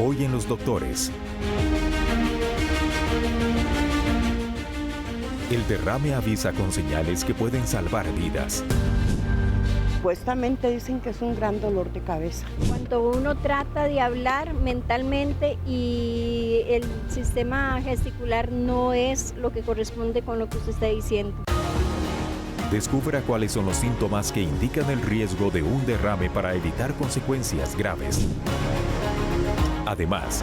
Hoy en Los Doctores. El derrame avisa con señales que pueden salvar vidas. Supuestamente dicen que es un gran dolor de cabeza. Cuando uno trata de hablar mentalmente y el sistema gesticular no es lo que corresponde con lo que usted está diciendo. Descubra cuáles son los síntomas que indican el riesgo de un derrame para evitar consecuencias graves. Además,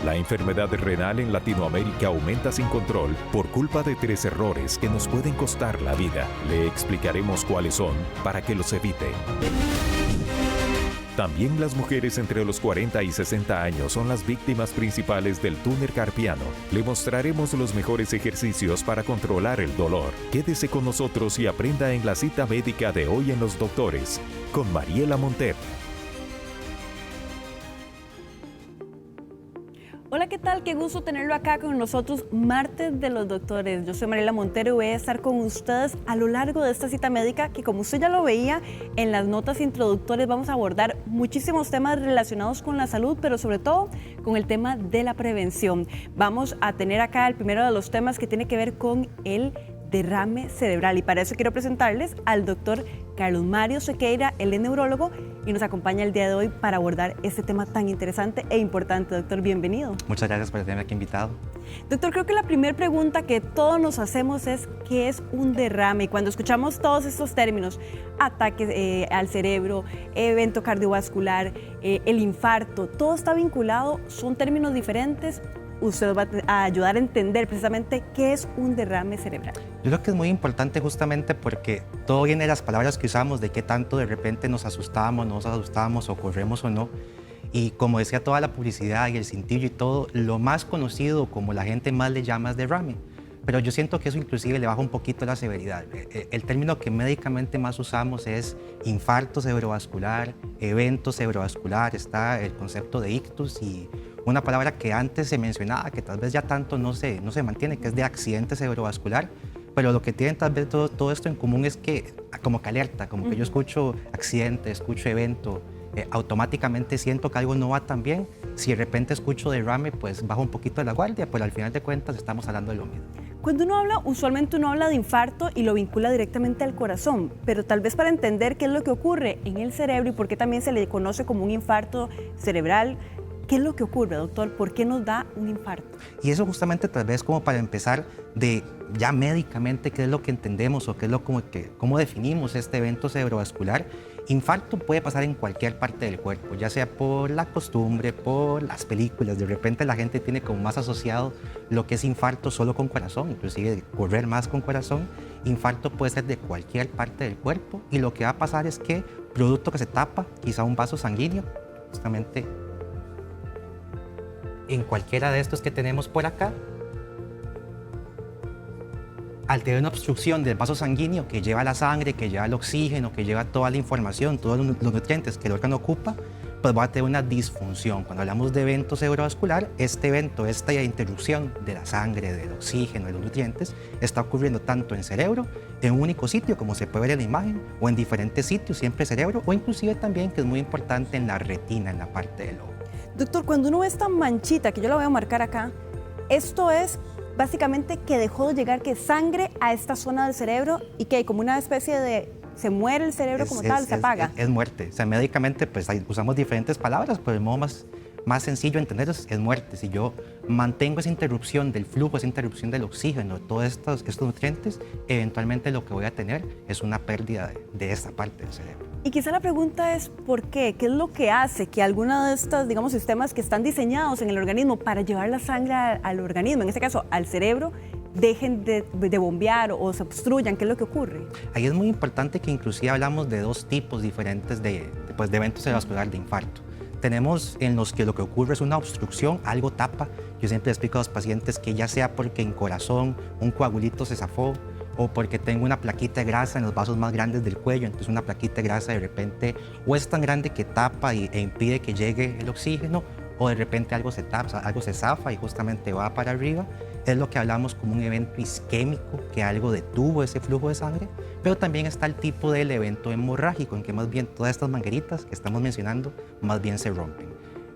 la enfermedad renal en Latinoamérica aumenta sin control por culpa de 3 errores que nos pueden costar la vida. Le explicaremos cuáles son para que los evite. También las mujeres entre los 40 y 60 años son las víctimas principales del túnel carpiano. Le mostraremos los mejores ejercicios para controlar el dolor. Quédese con nosotros y aprenda en la cita médica de Hoy en Los Doctores, con Mariela Montero. Hola, ¿qué tal? Qué gusto tenerlo acá con nosotros, Martes de los Doctores. Yo soy Mariela Montero y voy a estar con ustedes a lo largo de esta cita médica que, como usted ya lo veía en las notas introductorias, vamos a abordar muchísimos temas relacionados con la salud, pero sobre todo con el tema de la prevención. Vamos a tener acá el primero de los temas que tiene que ver con el derrame cerebral, y para eso quiero presentarles al doctor Carlos Mario Sequeira, él es neurólogo y nos acompaña el día de hoy para abordar este tema tan interesante e importante. Doctor, bienvenido. Muchas gracias por tenerme aquí invitado. Doctor, creo que la primera pregunta que todos nos hacemos es ¿qué es un derrame? Y cuando escuchamos todos estos términos, ataques al cerebro, evento cardiovascular, el infarto, todo está vinculado, son términos diferentes. Usted va a ayudar a entender precisamente qué es un derrame cerebral. Yo creo que es muy importante justamente porque todo viene de las palabras que usamos, de qué tanto de repente nos asustamos, no nos asustamos o corremos o no. Y como decía toda la publicidad y el cintillo y todo, lo más conocido, como la gente más le llama, es derrame. Pero yo siento que eso inclusive le baja un poquito la severidad. El término que médicamente más usamos es infarto cerebrovascular, evento cerebrovascular, está el concepto de ictus y una palabra que antes se mencionaba, que tal vez ya tanto no se mantiene, que es de accidente cerebrovascular, pero lo que tienen tal vez todo esto en común es que como que alerta, como que yo escucho accidente, escucho evento, automáticamente siento que algo no va tan bien. Si de repente escucho derrame, pues bajo un poquito de la guardia, pero al final de cuentas estamos hablando de lo mismo. Cuando uno habla, usualmente uno habla de infarto y lo vincula directamente al corazón, pero tal vez para entender qué es lo que ocurre en el cerebro y por qué también se le conoce como un infarto cerebral, ¿qué es lo que ocurre, doctor? ¿Por qué nos da un infarto? Y eso justamente tal vez como para empezar de ya médicamente qué es lo que entendemos o qué es cómo definimos este evento cerebrovascular. Infarto puede pasar en cualquier parte del cuerpo, ya sea por la costumbre, por las películas. De repente la gente tiene como más asociado lo que es infarto solo con corazón, inclusive correr más con corazón. Infarto puede ser de cualquier parte del cuerpo y lo que va a pasar es que producto que se tapa, quizá un vaso sanguíneo, justamente en cualquiera de estos que tenemos por acá, al tener una obstrucción del vaso sanguíneo que lleva la sangre, que lleva el oxígeno, que lleva toda la información, todos los nutrientes que el órgano ocupa, pues va a tener una disfunción. Cuando hablamos de evento cerebrovascular, este evento, esta interrupción de la sangre, del oxígeno, de los nutrientes, está ocurriendo tanto en cerebro, en un único sitio, como se puede ver en la imagen, o en diferentes sitios, siempre cerebro, o inclusive también, que es muy importante, en la retina, en la parte del ojo. Doctor, cuando uno ve esta manchita, que yo la voy a marcar acá, esto es básicamente que dejó de llegar sangre a esta zona del cerebro y que hay como una especie de se muere el cerebro como tal, se apaga. Es muerte. O sea, médicamente pues usamos diferentes palabras, pero el modo más sencillo de entender es muerte. Si yo mantengo esa interrupción del flujo, esa interrupción del oxígeno, todos estos nutrientes, eventualmente lo que voy a tener es una pérdida de esta parte del cerebro. Y quizá la pregunta es ¿por qué? ¿Qué es lo que hace que alguno de estos, digamos, sistemas que están diseñados en el organismo para llevar la sangre al organismo, en este caso al cerebro, dejen de bombear o se obstruyan? ¿Qué es lo que ocurre? Ahí es muy importante que inclusive hablamos de dos tipos diferentes de eventos cerebrovasculares de infarto. Tenemos en los que lo que ocurre es una obstrucción, algo tapa. Yo siempre explico a los pacientes que ya sea porque en corazón un coagulito se zafó o porque tengo una plaquita de grasa en los vasos más grandes del cuello, entonces una plaquita de grasa de repente o es tan grande que tapa e impide que llegue el oxígeno, o de repente algo se tapa, algo se zafa y justamente va para arriba. Es lo que hablamos como un evento isquémico, que algo detuvo ese flujo de sangre, pero también está el tipo del evento hemorrágico, en que más bien todas estas mangueritas que estamos mencionando más bien se rompen.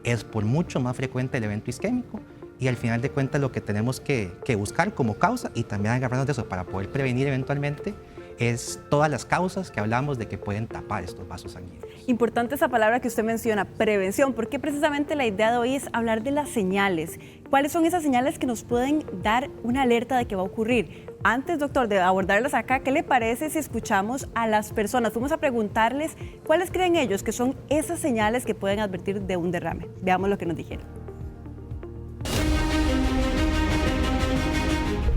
es por mucho más frecuente el evento isquémico. Y al final de cuentas lo que tenemos que buscar como causa y también agarrarnos de eso para poder prevenir eventualmente es todas las causas que hablamos de que pueden tapar estos vasos sanguíneos. Importante esa palabra que usted menciona, prevención, porque precisamente la idea de hoy es hablar de las señales. ¿Cuáles son esas señales que nos pueden dar una alerta de que va a ocurrir? Antes, doctor, de abordarlas acá, ¿qué le parece si escuchamos a las personas? Fuimos a preguntarles cuáles creen ellos que son esas señales que pueden advertir de un derrame. Veamos lo que nos dijeron.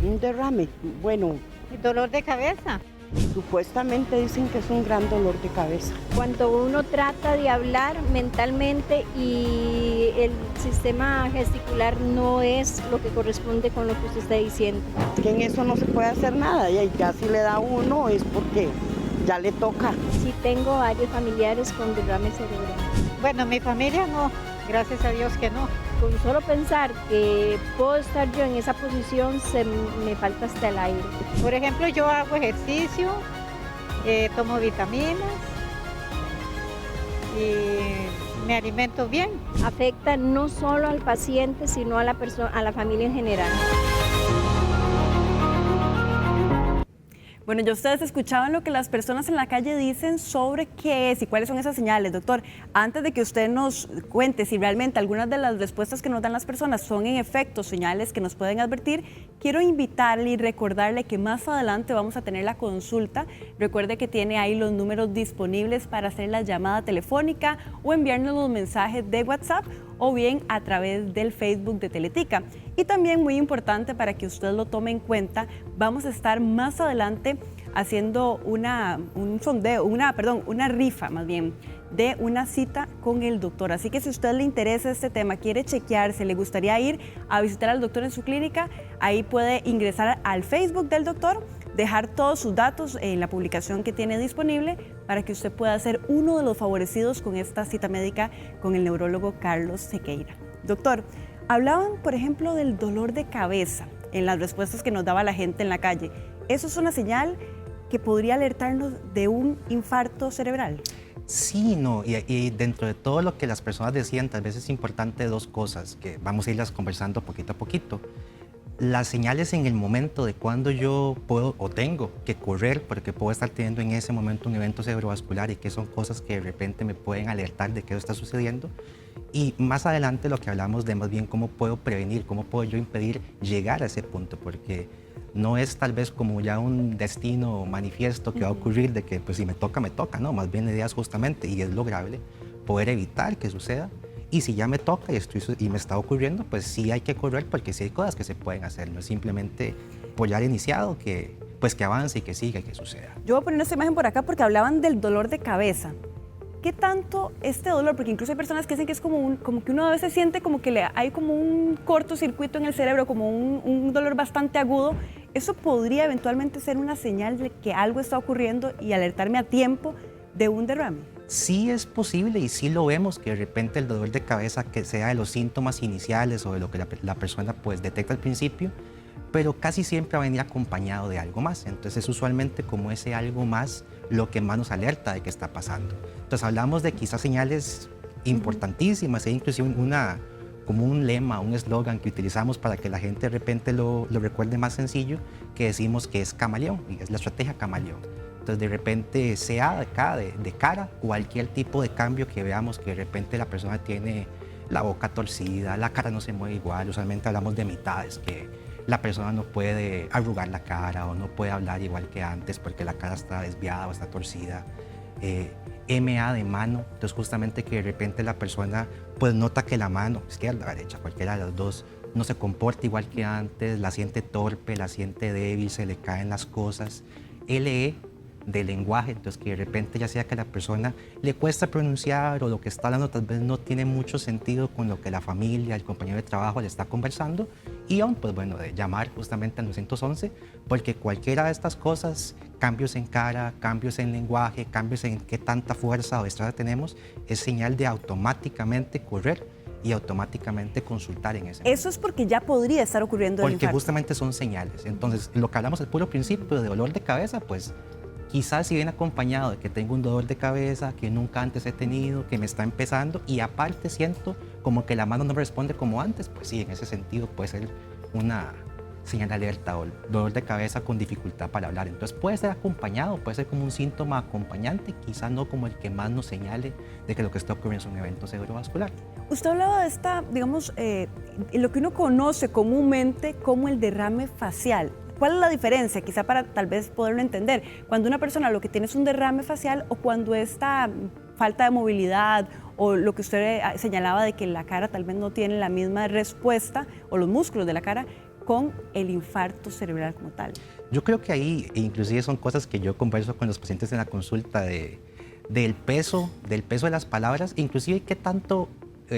Un derrame, bueno, ¿Y dolor de cabeza? supuestamente dicen que es un gran dolor de cabeza. Cuando uno trata de hablar mentalmente y el sistema gesticular no es lo que corresponde con lo que usted está diciendo. Que en eso no se puede hacer nada y ya si le da a uno es porque ya le toca. Sí tengo varios familiares con derrame cerebral. Bueno, mi familia no, gracias a Dios que no. Con solo pensar que puedo estar yo en esa posición, se me falta hasta el aire. Por ejemplo, yo hago ejercicio, tomo vitaminas y me alimento bien. Afecta no solo al paciente, sino a la persona, a la familia en general. Bueno, ya ustedes escuchaban lo que las personas en la calle dicen sobre qué es y cuáles son esas señales. Doctor, antes de que usted nos cuente si realmente algunas de las respuestas que nos dan las personas son en efecto señales que nos pueden advertir, quiero invitarle y recordarle que más adelante vamos a tener la consulta. Recuerde que tiene ahí los números disponibles para hacer la llamada telefónica o enviarnos los mensajes de WhatsApp o bien a través del Facebook de Teletica. Y también muy importante para que usted lo tome en cuenta, vamos a estar más adelante haciendo una rifa más bien de una cita con el doctor. Así que si a usted le interesa este tema, quiere chequearse, le gustaría ir a visitar al doctor en su clínica, ahí puede ingresar al Facebook del doctor, dejar todos sus datos en la publicación que tiene disponible para que usted pueda ser uno de los favorecidos con esta cita médica con el neurólogo Carlos Sequeira. Doctor, hablaban, por ejemplo, del dolor de cabeza en las respuestas que nos daba la gente en la calle. ¿Eso es una señal que podría alertarnos de un infarto cerebral? Sí, no, y dentro de todo lo que las personas decían, tal vez es importante dos cosas que vamos a irlas conversando poquito a poquito. Las señales en el momento de cuando yo puedo o tengo que correr porque puedo estar teniendo en ese momento un evento cerebrovascular y que son cosas que de repente me pueden alertar de que eso está sucediendo. Y más adelante lo que hablamos de más bien cómo puedo prevenir, cómo puedo yo impedir llegar a ese punto, porque no es tal vez como ya un destino manifiesto que va a ocurrir de que pues si me toca, no, más bien la idea es justamente, y es lograble, poder evitar que suceda. Y si ya me toca y me está ocurriendo, pues sí hay que correr porque sí hay cosas que se pueden hacer, no es simplemente apoyar iniciado, que avance y que siga y que suceda. Yo voy a poner esta imagen por acá porque hablaban del dolor de cabeza. ¿Qué tanto este dolor? Porque incluso hay personas que dicen que es como que uno a veces siente como que hay como un cortocircuito en el cerebro, como un dolor bastante agudo. ¿Eso podría eventualmente ser una señal de que algo está ocurriendo y alertarme a tiempo de un derrame? Sí es posible y sí lo vemos que de repente el dolor de cabeza que sea de los síntomas iniciales o de lo que la persona pues detecta al principio, pero casi siempre va a venir acompañado de algo más. Entonces usualmente como ese algo más lo que más nos alerta de qué está pasando. Entonces hablamos de quizás señales importantísimas, inclusive como un lema, un eslogan que utilizamos para que la gente de repente lo recuerde más sencillo, que decimos que es camaleón, y es la estrategia camaleón. Entonces de repente sea de cara cualquier tipo de cambio que veamos que de repente la persona tiene la boca torcida, la cara no se mueve igual, usualmente hablamos de mitades, que la persona no puede arrugar la cara o no puede hablar igual que antes porque la cara está desviada o está torcida. MA de mano, entonces justamente que de repente la persona pues nota que la mano, izquierda o derecha, cualquiera de las dos, no se comporta igual que antes, la siente torpe, la siente débil, se le caen las cosas. LE de lenguaje, entonces que de repente ya sea que a la persona le cuesta pronunciar o lo que está hablando tal vez no tiene mucho sentido con lo que la familia, el compañero de trabajo le está conversando, y aún pues bueno, de llamar justamente al 911 porque cualquiera de estas cosas, cambios en cara, cambios en lenguaje, cambios en qué tanta fuerza o destreza tenemos, es señal de automáticamente correr y automáticamente consultar en ese momento. Eso es porque ya podría estar ocurriendo el porque infarto. Justamente son señales. Entonces lo que hablamos al puro principio de dolor de cabeza, pues quizás si viene acompañado de que tengo un dolor de cabeza que nunca antes he tenido, que me está empezando y aparte siento como que la mano no responde como antes, pues sí, en ese sentido puede ser una señal de alerta o dolor de cabeza con dificultad para hablar. Entonces puede ser acompañado, puede ser como un síntoma acompañante, quizá no como el que más nos señale de que lo que está ocurriendo es un evento cerebrovascular. Usted hablaba de esta, digamos, lo que uno conoce comúnmente como el derrame facial. ¿Cuál es la diferencia? Quizá para tal vez poderlo entender. Cuando una persona lo que tiene es un derrame facial o cuando esta falta de movilidad o lo que usted señalaba de que la cara tal vez no tiene la misma respuesta o los músculos de la cara con el infarto cerebral como tal. Yo creo que ahí inclusive son cosas que yo converso con los pacientes en la consulta del peso de las palabras, inclusive qué tanto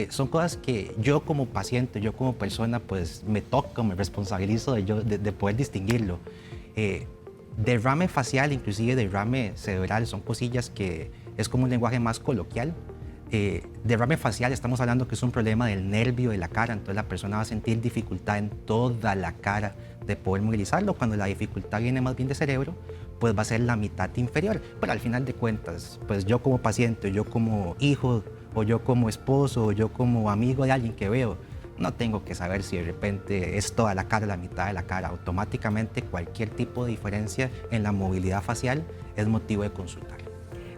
son cosas que yo como paciente, yo como persona, pues me toca, me responsabilizo de poder distinguirlo. Derrame facial, inclusive derrame cerebral, son cosillas que es como un lenguaje más coloquial. Derrame facial, estamos hablando que es un problema del nervio de la cara, entonces la persona va a sentir dificultad en toda la cara de poder movilizarlo. Cuando la dificultad viene más bien de cerebro, pues va a ser la mitad inferior. Pero al final de cuentas, pues yo como paciente, yo como hijo, o yo como esposo, o yo como amigo de alguien que veo, no tengo que saber si de repente es toda la cara, la mitad de la cara. Automáticamente cualquier tipo de diferencia en la movilidad facial es motivo de consultar.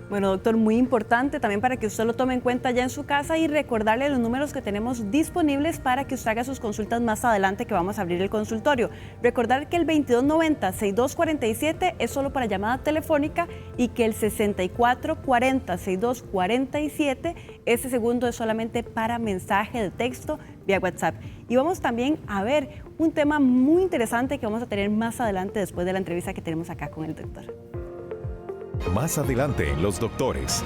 Bueno, doctor, muy importante también para que usted lo tome en cuenta ya en su casa y recordarle los números que tenemos disponibles para que usted haga sus consultas más adelante que vamos a abrir el consultorio. Recordar que el 2290-6247 es solo para llamada telefónica y que el 6440-6247, ese segundo es solamente para mensaje de texto vía WhatsApp. Y vamos también a ver un tema muy interesante que vamos a tener más adelante después de la entrevista que tenemos acá con el doctor. Más adelante en Los Doctores.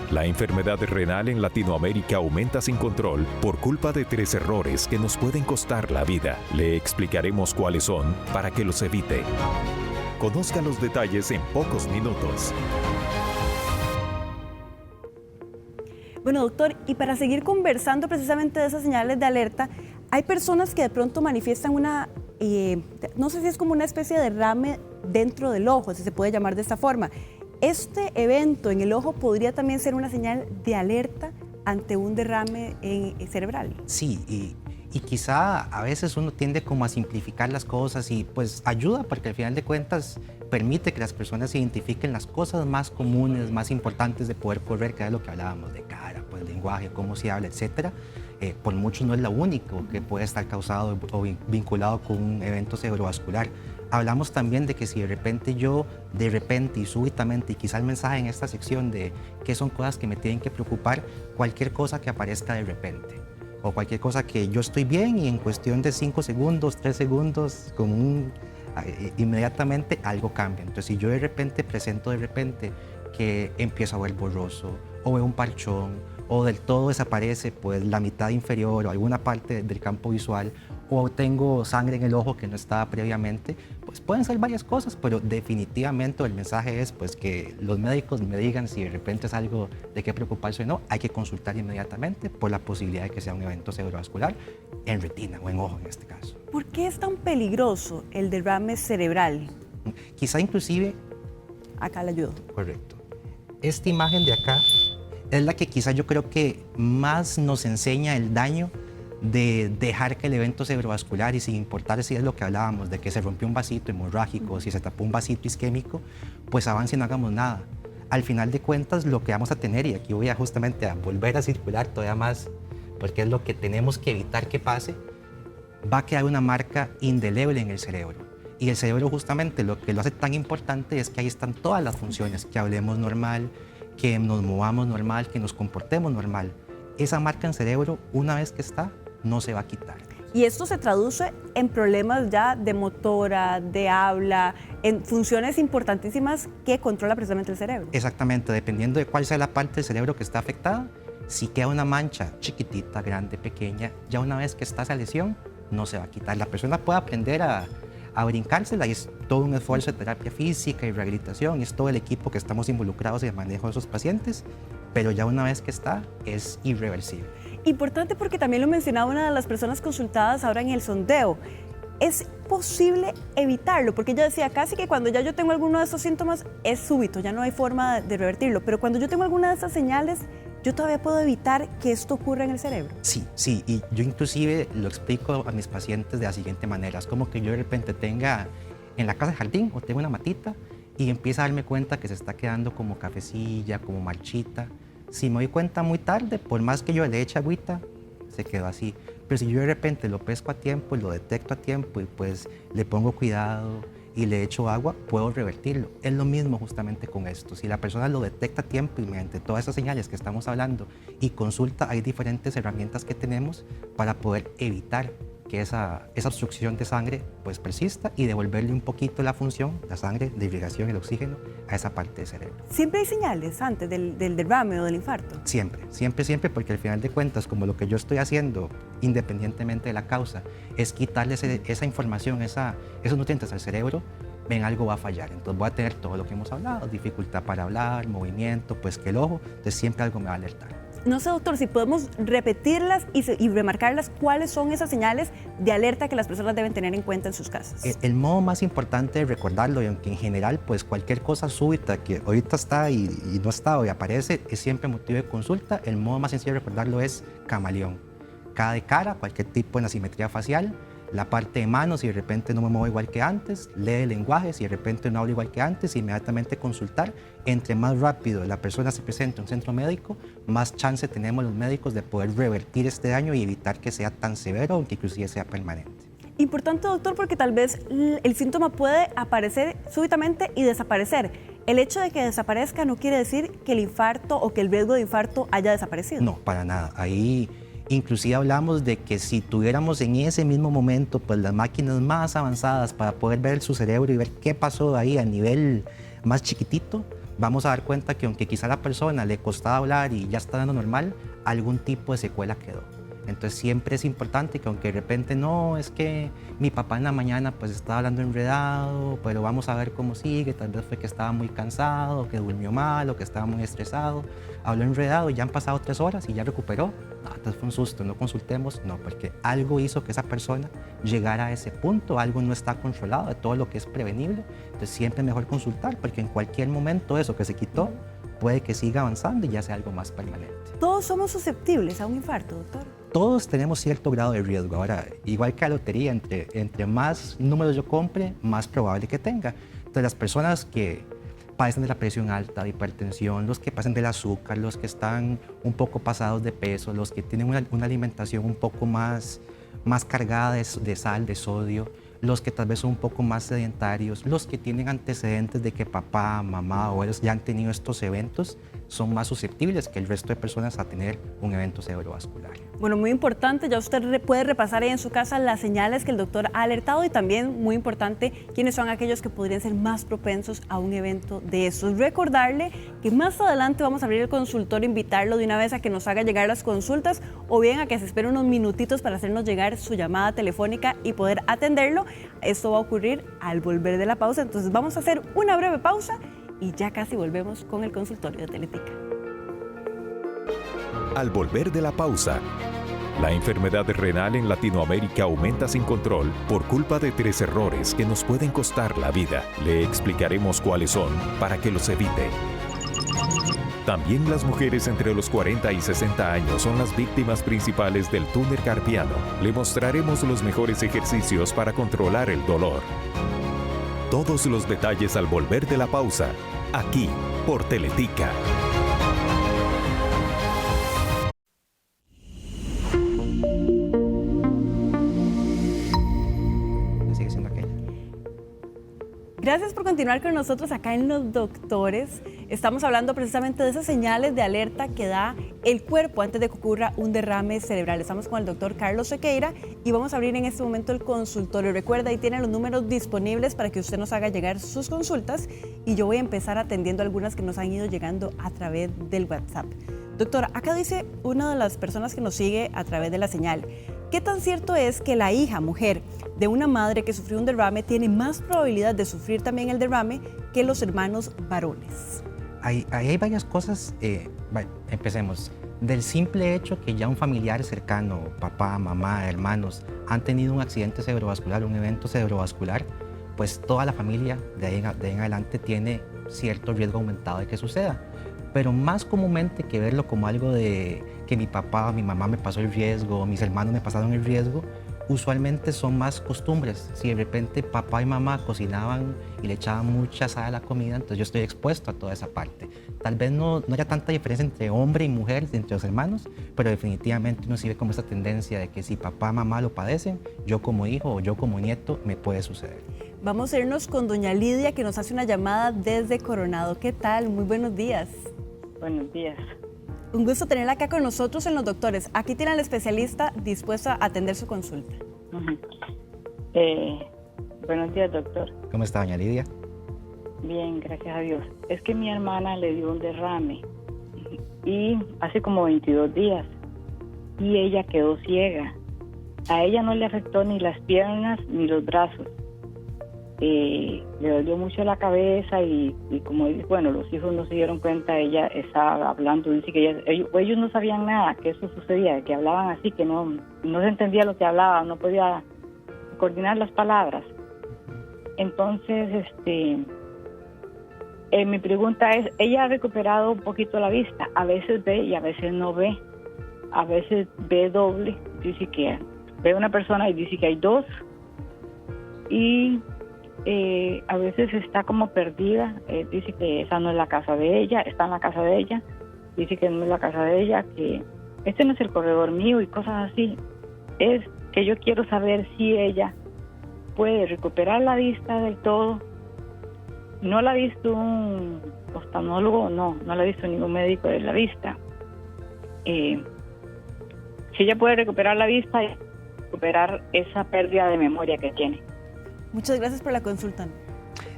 La enfermedad renal en Latinoamérica aumenta sin control por culpa de 3 errores que nos pueden costar la vida. Le explicaremos cuáles son para que los evite. Conozca los detalles en pocos minutos. Bueno, doctor, y para seguir conversando precisamente de esas señales de alerta, hay personas que de pronto manifiestan una, no sé si es como una especie de derrame dentro del ojo, si se puede llamar de esta forma. Este evento en el ojo podría también ser una señal de alerta ante un derrame cerebral. Sí, y quizá a veces uno tiende como a simplificar las cosas y pues ayuda porque al final de cuentas permite que las personas identifiquen las cosas más comunes, más importantes de poder correr, que es lo que hablábamos de cara, pues lenguaje, cómo se habla, etcétera. Por mucho no es lo único que puede estar causado o vinculado con un evento cerebrovascular. Hablamos también de que si de repente y súbitamente, y quizá el mensaje en esta sección de qué son cosas que me tienen que preocupar, cualquier cosa que aparezca de repente, o cualquier cosa que yo estoy bien y en cuestión de 5 segundos, 3 segundos, inmediatamente algo cambia. Entonces, si yo de repente presento que empiezo a ver borroso, o veo un parchón, o del todo desaparece pues la mitad inferior o alguna parte del campo visual, o tengo sangre en el ojo que no estaba previamente, pues pueden ser varias cosas, pero definitivamente el mensaje es pues que los médicos me digan si de repente es algo de qué preocuparse o no. Hay que consultar inmediatamente por la posibilidad de que sea un evento cerebrovascular en retina o en ojo en este caso. ¿Por qué es tan peligroso el derrame cerebral? Quizá inclusive... Acá le ayudo. Correcto. Esta imagen de acá es la que quizá yo creo que más nos enseña el daño de dejar que el evento cerebrovascular, y sin importar si es lo que hablábamos, de que se rompió un vasito hemorrágico o si se tapó un vasito isquémico, pues avance y no hagamos nada. Al final de cuentas, lo que vamos a tener, y aquí voy justamente a volver a circular todavía más, porque es lo que tenemos que evitar que pase, va a quedar una marca indeleble en el cerebro. Y el cerebro justamente lo que lo hace tan importante es que ahí están todas las funciones, que hablemos normal, que nos movamos normal, que nos comportemos normal. Esa marca en cerebro, una vez que está, no se va a quitar. Y esto se traduce en problemas ya de motora, de habla, en funciones importantísimas que controla precisamente el cerebro. Exactamente, dependiendo de cuál sea la parte del cerebro que está afectada, si queda una mancha chiquitita, grande, pequeña, ya una vez que está esa lesión, no se va a quitar. La persona puede aprender a brincársela y es todo un esfuerzo de terapia física y rehabilitación, y es todo el equipo que estamos involucrados en el manejo de esos pacientes, pero ya una vez que está, es irreversible. Importante porque también lo mencionaba una de las personas consultadas ahora en el sondeo. ¿Es posible evitarlo? Porque ella decía casi que cuando ya yo tengo alguno de estos síntomas es súbito, ya no hay forma de revertirlo, pero cuando yo tengo alguna de estas señales, yo todavía puedo evitar que esto ocurra en el cerebro. Sí, sí, y yo inclusive lo explico a mis pacientes de la siguiente manera. Es como que yo de repente tenga en la casa de jardín o tengo una matita y empieza a darme cuenta que se está quedando como cafecilla, como marchita. Si me doy cuenta muy tarde, por más que yo le eche agüita, se quedó así. Pero si yo de repente lo pesco a tiempo, lo detecto a tiempo y pues le pongo cuidado y le echo agua, puedo revertirlo. Es lo mismo justamente con esto. Si la persona lo detecta a tiempo y mediante todas esas señales que estamos hablando y consulta, hay diferentes herramientas que tenemos para poder evitar que esa obstrucción de sangre pues persista y devolverle un poquito la función, la sangre, de irrigación, el oxígeno, a esa parte del cerebro. ¿Siempre hay señales antes del derrame o del infarto? Siempre, siempre, siempre, porque al final de cuentas, como lo que yo estoy haciendo, independientemente de la causa, es quitarle esa información, esos nutrientes al cerebro, ven, algo va a fallar. Entonces voy a tener todo lo que hemos hablado, dificultad para hablar, movimiento, pues que el ojo, entonces siempre algo me va a alertar. No sé, doctor, si podemos repetirlas y remarcarlas, ¿cuáles son esas señales de alerta que las personas deben tener en cuenta en sus casas? El modo más importante de recordarlo, y aunque en general, pues cualquier cosa súbita que ahorita está y no está y aparece, es siempre motivo de consulta, el modo más sencillo de recordarlo es camaleón. Cada de cara, cualquier tipo de asimetría facial, la parte de manos, si de repente no me muevo igual que antes, lee el lenguaje, si de repente no hablo igual que antes, inmediatamente consultar. Entre más rápido la persona se presente a un centro médico, más chance tenemos los médicos de poder revertir este daño y evitar que sea tan severo o que inclusive sea permanente. Importante, doctor, porque tal vez el síntoma puede aparecer súbitamente y desaparecer. El hecho de que desaparezca no quiere decir que el infarto o que el riesgo de infarto haya desaparecido. No, para nada. Ahí inclusive hablamos de que si tuviéramos en ese mismo momento pues las máquinas más avanzadas para poder ver su cerebro y ver qué pasó ahí a nivel más chiquitito, vamos a dar cuenta que aunque quizá a la persona le costaba hablar y ya está dando normal, algún tipo de secuela quedó. Entonces siempre es importante que aunque de repente no, es que mi papá en la mañana pues estaba hablando enredado, pero vamos a ver cómo sigue, tal vez fue que estaba muy cansado, que durmió mal o que estaba muy estresado, habló enredado y ya han pasado 3 horas y ya recuperó. No, entonces fue un susto, no consultemos, no, porque algo hizo que esa persona llegara a ese punto, algo no está controlado de todo lo que es prevenible, entonces siempre es mejor consultar porque en cualquier momento eso que se quitó puede que siga avanzando y ya sea algo más permanente. ¿Todos somos susceptibles a un infarto, doctor? Todos tenemos cierto grado de riesgo. Ahora, igual que la lotería, entre más números yo compre, más probable que tenga. Entonces, las personas que padecen de la presión alta, de hipertensión, los que padecen del azúcar, los que están un poco pasados de peso, los que tienen una alimentación un poco más cargada de sal, de sodio, los que tal vez son un poco más sedentarios, los que tienen antecedentes de que papá, mamá o ellos ya han tenido estos eventos, son más susceptibles que el resto de personas a tener un evento cerebrovascular. Bueno, muy importante, ya usted puede repasar ahí en su casa las señales que el doctor ha alertado y también, muy importante, quiénes son aquellos que podrían ser más propensos a un evento de estos. Recordarle que más adelante vamos a abrir el consultorio, invitarlo de una vez a que nos haga llegar las consultas o bien a que se espere unos minutitos para hacernos llegar su llamada telefónica y poder atenderlo. Esto va a ocurrir al volver de la pausa, entonces vamos a hacer una breve pausa y ya casi volvemos con el consultorio de Teletica. Al volver de la pausa, la enfermedad renal en Latinoamérica aumenta sin control por culpa de 3 errores que nos pueden costar la vida. Le explicaremos cuáles son para que los evite. También las mujeres entre los 40 y 60 años son las víctimas principales del túnel carpiano. Le mostraremos los mejores ejercicios para controlar el dolor. Todos los detalles al volver de la pausa, aquí por Teletica. Sigue siendo aquella. Gracias por continuar con nosotros acá en Los Doctores. Estamos hablando precisamente de esas señales de alerta que da el cuerpo antes de que ocurra un derrame cerebral. Estamos con el doctor Carlos Sequeira y vamos a abrir en este momento el consultorio. Recuerda, ahí tienen los números disponibles para que usted nos haga llegar sus consultas y yo voy a empezar atendiendo algunas que nos han ido llegando a través del WhatsApp. Doctor, acá dice una de las personas que nos sigue a través de la señal: ¿qué tan cierto es que la hija, mujer, de una madre que sufrió un derrame tiene más probabilidad de sufrir también el derrame que los hermanos varones? Ahí hay varias cosas. Empecemos. Del simple hecho que ya un familiar cercano, papá, mamá, hermanos, han tenido un accidente cerebrovascular, un evento cerebrovascular, pues toda la familia de ahí en adelante tiene cierto riesgo aumentado de que suceda. pero más comúnmente que verlo como algo de que mi papá o mi mamá me pasó el riesgo, o mis hermanos me pasaron el riesgo, usualmente son más costumbres. Si de repente papá y mamá cocinaban y le echaban mucha sal a la comida, entonces yo estoy expuesto a toda esa parte. Tal vez no haya tanta diferencia entre hombre y mujer, entre los hermanos, pero definitivamente uno sí ve como esta tendencia de que si papá y mamá lo padecen, yo como hijo o yo como nieto me puede suceder. Vamos a irnos con doña Lidia, que nos hace una llamada desde Coronado. ¿Qué tal? Muy buenos días. Buenos días. Un gusto tenerla acá con nosotros en Los Doctores. Aquí tiene al especialista dispuesto a atender su consulta. Buenos días, doctor. ¿Cómo está, doña Lidia? Bien, gracias a Dios. Es que mi hermana le dio un derrame y hace como 22 días y ella quedó ciega. A ella no le afectó ni las piernas ni los brazos. Le dolió mucho la cabeza y como bueno, los hijos no se dieron cuenta, ella estaba hablando, dice que ellos no sabían nada, que eso sucedía, que hablaban así, que no se entendía lo que hablaban, no podía coordinar las palabras. Entonces, mi pregunta es, ella ha recuperado un poquito la vista, a veces ve y a veces no ve, a veces ve doble, dice que ve una persona y dice que hay dos, y a veces está como perdida, dice que esa no es la casa de ella, está en la casa de ella, dice que no es la casa de ella, que este no es el corredor mío y cosas así. Es que yo quiero saber si ella puede recuperar la vista del todo. No la ha visto un oftalmólogo, no la ha visto ningún médico de la vista. Si ella puede recuperar la vista y recuperar esa pérdida de memoria que tiene. Muchas gracias por la consulta.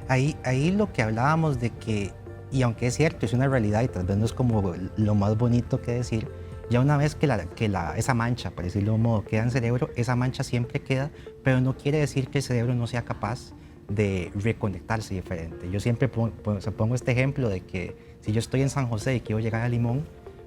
Ahí lo que hablábamos de que, y aunque es cierto, es una realidad y tal vez no es como lo más bonito que decir, ya una vez que esa mancha, por decirlo de un modo, queda en cerebro, esa mancha siempre queda, pero no quiere decir que el cerebro no sea capaz de reconectarse diferente. Yo siempre pongo este ejemplo de que si yo estoy en San José y quiero llegar a Limón,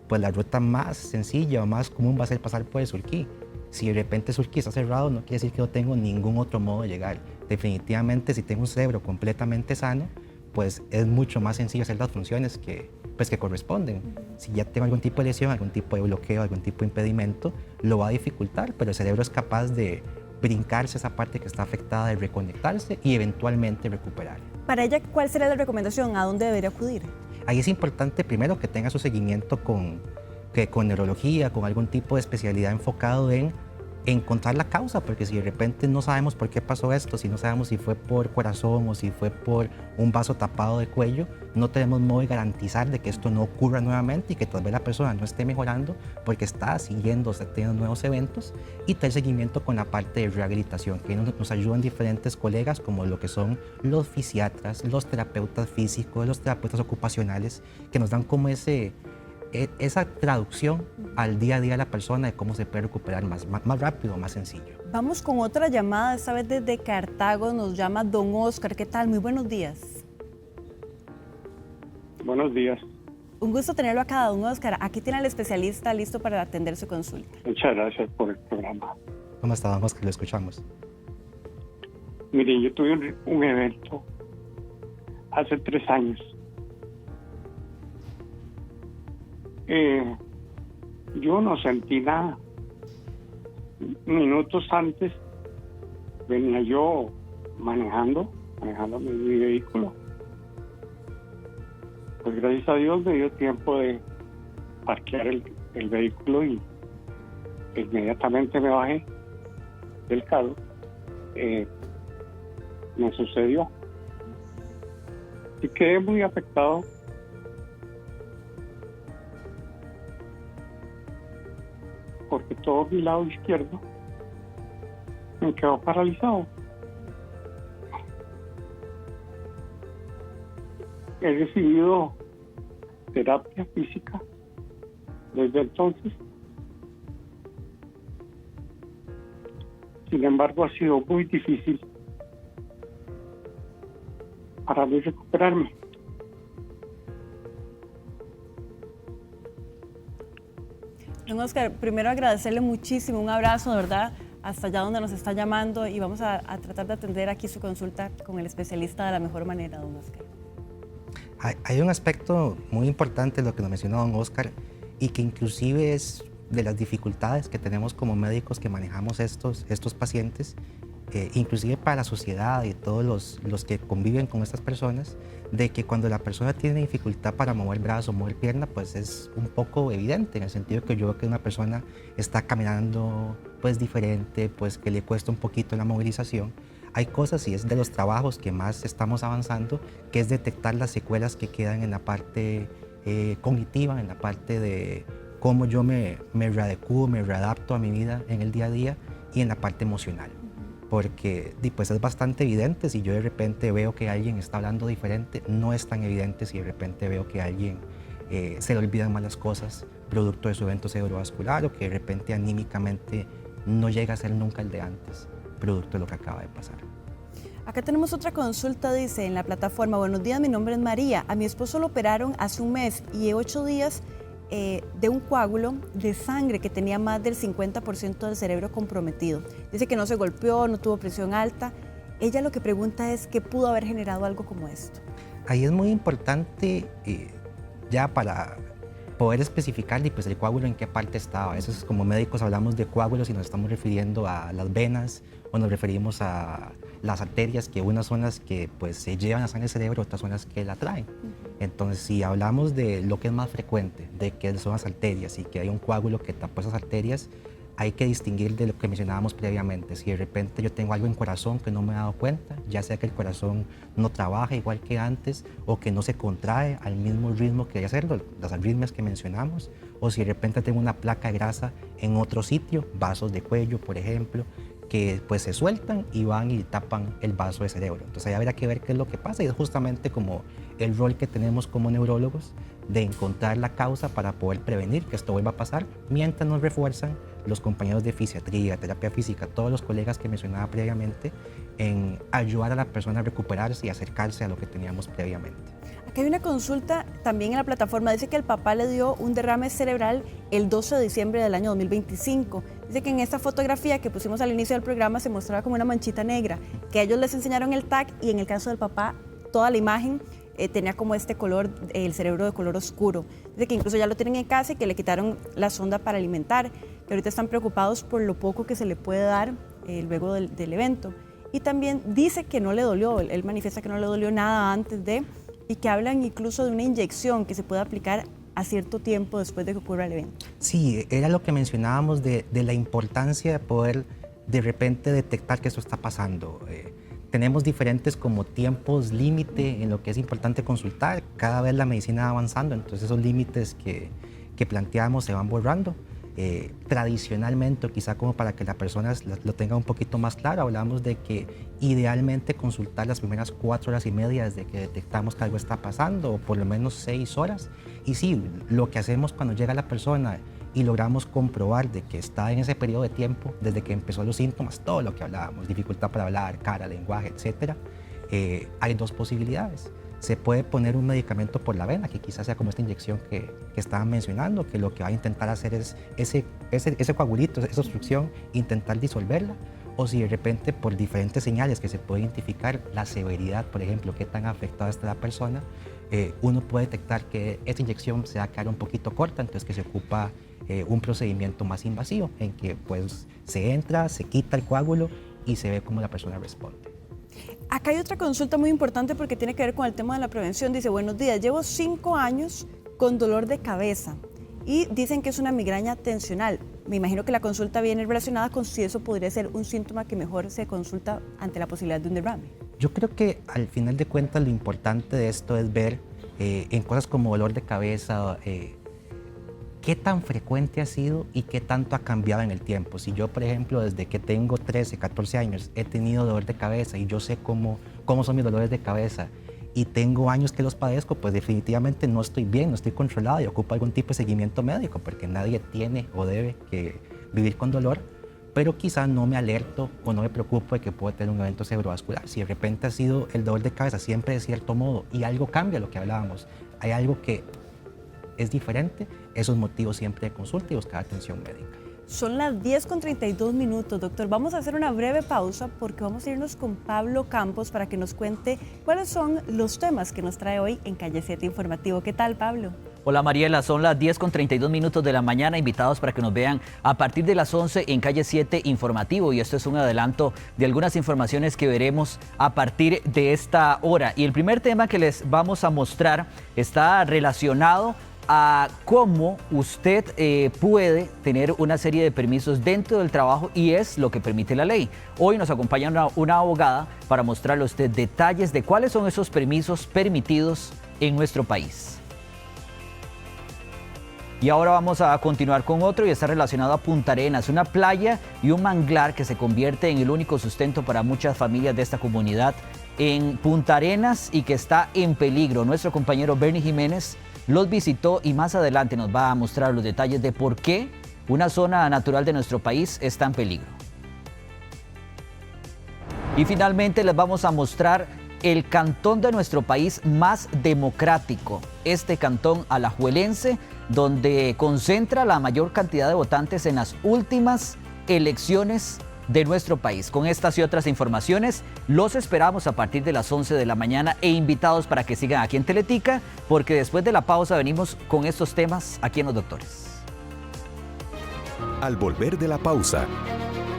pues la ruta más sencilla o más común va a ser pasar por el Surquí. Si de repente Surquí está cerrado, no quiere decir que no tengo ningún otro modo de llegar. Definitivamente, si tengo un cerebro completamente sano, pues es mucho más sencillo hacer las funciones que corresponden. Si ya tengo algún tipo de lesión, algún tipo de bloqueo, algún tipo de impedimento, lo va a dificultar, pero el cerebro es capaz de brincarse esa parte que está afectada, de reconectarse y eventualmente recuperar. Para ella, ¿cuál sería la recomendación? ¿A dónde debería acudir? Ahí es importante primero que tenga su seguimiento con neurología, con algún tipo de especialidad enfocado en encontrar la causa, porque si de repente no sabemos por qué pasó esto, si no sabemos si fue por corazón o si fue por un vaso tapado de cuello, no tenemos modo de garantizar de que esto no ocurra nuevamente y que tal vez la persona no esté mejorando porque está siguiendo, está teniendo nuevos eventos, y tener seguimiento con la parte de rehabilitación, que nos ayudan diferentes colegas como lo que son los fisiatras, los terapeutas físicos, los terapeutas ocupacionales, que nos dan como esa traducción al día a día de la persona de cómo se puede recuperar más rápido, más sencillo. Vamos con otra llamada, esta vez desde Cartago, nos llama don Oscar. ¿Qué tal? Muy buenos días. Buenos días. Un gusto tenerlo acá, don Oscar. Aquí tiene al especialista listo para atender su consulta. Muchas gracias por el programa. ¿Cómo está, don Oscar? Lo escuchamos. Miren, yo tuve un evento hace 3 años. Yo no sentí nada. Minutos antes venía yo manejando mi vehículo. Pues gracias a Dios me dio tiempo de parquear el vehículo y inmediatamente me bajé del carro. Me sucedió y quedé muy afectado. Porque todo mi lado izquierdo me quedó paralizado. He recibido terapia física desde entonces. Sin embargo, ha sido muy difícil para mí recuperarme. Don Oscar, primero agradecerle muchísimo, un abrazo, de verdad, hasta allá donde nos está llamando, y vamos a tratar de atender aquí su consulta con el especialista de la mejor manera, don Oscar. Hay un aspecto muy importante de lo que nos mencionó don Oscar y que inclusive es de las dificultades que tenemos como médicos que manejamos estos pacientes, inclusive para la sociedad y todos los que conviven con estas personas, de que cuando la persona tiene dificultad para mover brazo, mover pierna, pues es un poco evidente, en el sentido que yo veo que una persona está caminando pues diferente, pues que le cuesta un poquito la movilización. Hay cosas, y es de los trabajos que más estamos avanzando, que es detectar las secuelas que quedan en la parte cognitiva, en la parte de cómo yo me readecuo, me readapto a mi vida en el día a día, y en la parte emocional. Porque pues es bastante evidente si yo de repente veo que alguien está hablando diferente, no es tan evidente si de repente veo que alguien se le olvidan más las cosas producto de su evento cerebrovascular, o que de repente anímicamente no llega a ser nunca el de antes, producto de lo que acaba de pasar. Acá tenemos otra consulta, dice en la plataforma: buenos días, mi nombre es María, a mi esposo lo operaron hace un mes y 8 días de un coágulo de sangre que tenía más del 50% del cerebro comprometido. Dice que no se golpeó, no tuvo presión alta. Ella lo que pregunta es qué pudo haber generado algo como esto. Ahí es muy importante ya para poder especificar pues, el coágulo en qué parte estaba. A veces como médicos hablamos de coágulos y nos estamos refiriendo a las venas, o nos referimos a las arterias, que unas son las que pues, se llevan la sangre al cerebro, otras son las que la traen. Entonces, si hablamos de lo que es más frecuente, de que son las arterias y que hay un coágulo que tapó esas arterias, hay que distinguir de lo que mencionábamos previamente. Si de repente yo tengo algo en corazón que no me he dado cuenta, ya sea que el corazón no trabaja igual que antes, o que no se contrae al mismo ritmo que debe hacerlo, las arritmias que mencionamos, o si de repente tengo una placa de grasa en otro sitio, vasos de cuello, por ejemplo, que pues se sueltan y van y tapan el vaso de cerebro. Entonces ahí habrá que ver qué es lo que pasa, y es justamente como el rol que tenemos como neurólogos de encontrar la causa para poder prevenir que esto vuelva a pasar, mientras nos refuerzan los compañeros de fisiatría, terapia física, todos los colegas que mencionaba previamente, en ayudar a la persona a recuperarse y acercarse a lo que teníamos previamente. Aquí hay una consulta también en la plataforma. Dice que el papá le dio un derrame cerebral el 12 de diciembre del año 2025. Dice que en esta fotografía que pusimos al inicio del programa se mostraba como una manchita negra, que a ellos les enseñaron el TAC, y en el caso del papá toda la imagen tenía como este color, el cerebro de color oscuro. Dice que incluso ya lo tienen en casa y que le quitaron la sonda para alimentar, que ahorita están preocupados por lo poco que se le puede dar luego del evento. Y también dice que no le dolió, él manifiesta que no le dolió nada antes de, y que hablan incluso de una inyección que se puede aplicar a cierto tiempo después de que ocurra el evento. Sí, era lo que mencionábamos de la importancia de poder de repente detectar que esto está pasando. Tenemos diferentes como tiempos límite en lo que es importante consultar. Cada vez la medicina va avanzando, entonces esos límites que planteamos se van borrando. Tradicionalmente, quizá como para que la persona lo tenga un poquito más claro, hablamos de que idealmente consultar las primeras 4 horas y media desde que detectamos que algo está pasando, o por lo menos 6 horas. Y sí, lo que hacemos cuando llega la persona y logramos comprobar de que está en ese periodo de tiempo, desde que empezó los síntomas, todo lo que hablábamos, dificultad para hablar, cara, lenguaje, etc., hay 2 posibilidades. Se puede poner un medicamento por la vena, que quizás sea como esta inyección que estaban mencionando, que lo que va a intentar hacer es ese coagulito, esa obstrucción, intentar disolverla. O si de repente por diferentes señales que se puede identificar, la severidad, por ejemplo, qué tan afectada está la persona, uno puede detectar que esta inyección se va a quedar un poquito corta, entonces que se ocupa un procedimiento más invasivo, en que pues se entra, se quita el coágulo y se ve cómo la persona responde. Acá hay otra consulta muy importante porque tiene que ver con el tema de la prevención. Dice: buenos días, llevo 5 años con dolor de cabeza y dicen que es una migraña tensional. Me imagino que la consulta viene relacionada con si eso podría ser un síntoma que mejor se consulta ante la posibilidad de un derrame. Yo creo que al final de cuentas lo importante de esto es ver en cosas como dolor de cabeza, qué tan frecuente ha sido y qué tanto ha cambiado en el tiempo. Si yo, por ejemplo, desde que tengo 13, 14 años he tenido dolor de cabeza y yo sé cómo son mis dolores de cabeza y tengo años que los padezco, pues definitivamente no estoy bien, no estoy controlado y ocupo algún tipo de seguimiento médico, porque nadie tiene o debe que vivir con dolor, pero quizá no me alerto o no me preocupo de que puedo tener un evento cerebrovascular. Si de repente ha sido el dolor de cabeza siempre de cierto modo y algo cambia, lo que hablábamos, hay algo que es diferente, esos motivos siempre de consulta y buscar atención médica. Son las 10:32, doctor. Vamos a hacer una breve pausa porque vamos a irnos con Pablo Campos para que nos cuente cuáles son los temas que nos trae hoy en Calle 7 Informativo. ¿Qué tal, Pablo? Hola Mariela, son las 10:32 de la mañana, invitados para que nos vean a partir de las 11 en Calle 7 Informativo, y esto es un adelanto de algunas informaciones que veremos a partir de esta hora. Y el primer tema que les vamos a mostrar está relacionado a cómo usted puede tener una serie de permisos dentro del trabajo, y es lo que permite la ley. Hoy nos acompaña una abogada para mostrarle a usted detalles de cuáles son esos permisos permitidos en nuestro país. Y ahora vamos a continuar con otro, y está relacionado a Punta Arenas, una playa y un manglar que se convierte en el único sustento para muchas familias de esta comunidad en Punta Arenas y que está en peligro. Nuestro compañero Bernie Jiménez los visitó y más adelante nos va a mostrar los detalles de por qué una zona natural de nuestro país está en peligro. Y finalmente les vamos a mostrar el cantón de nuestro país más democrático, este cantón alajuelense, donde concentra la mayor cantidad de votantes en las últimas elecciones de nuestro país. Con estas y otras informaciones, los esperamos a partir de las 11 de la mañana e invitados para que sigan aquí en Teletica, porque después de la pausa venimos con estos temas aquí en Los Doctores. Al volver de la pausa,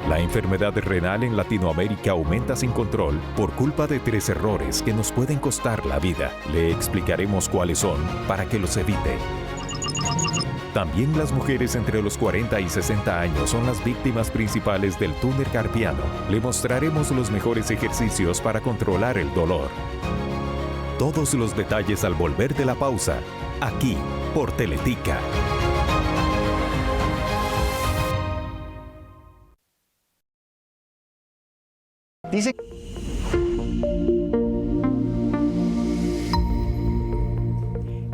la enfermedad renal en Latinoamérica aumenta sin control por culpa de 3 errores que nos pueden costar la vida. Le explicaremos cuáles son para que los evite. También las mujeres entre los 40 y 60 años son las víctimas principales del túnel carpiano. Le mostraremos los mejores ejercicios para controlar el dolor. Todos los detalles al volver de la pausa, aquí por Teletica. Dice...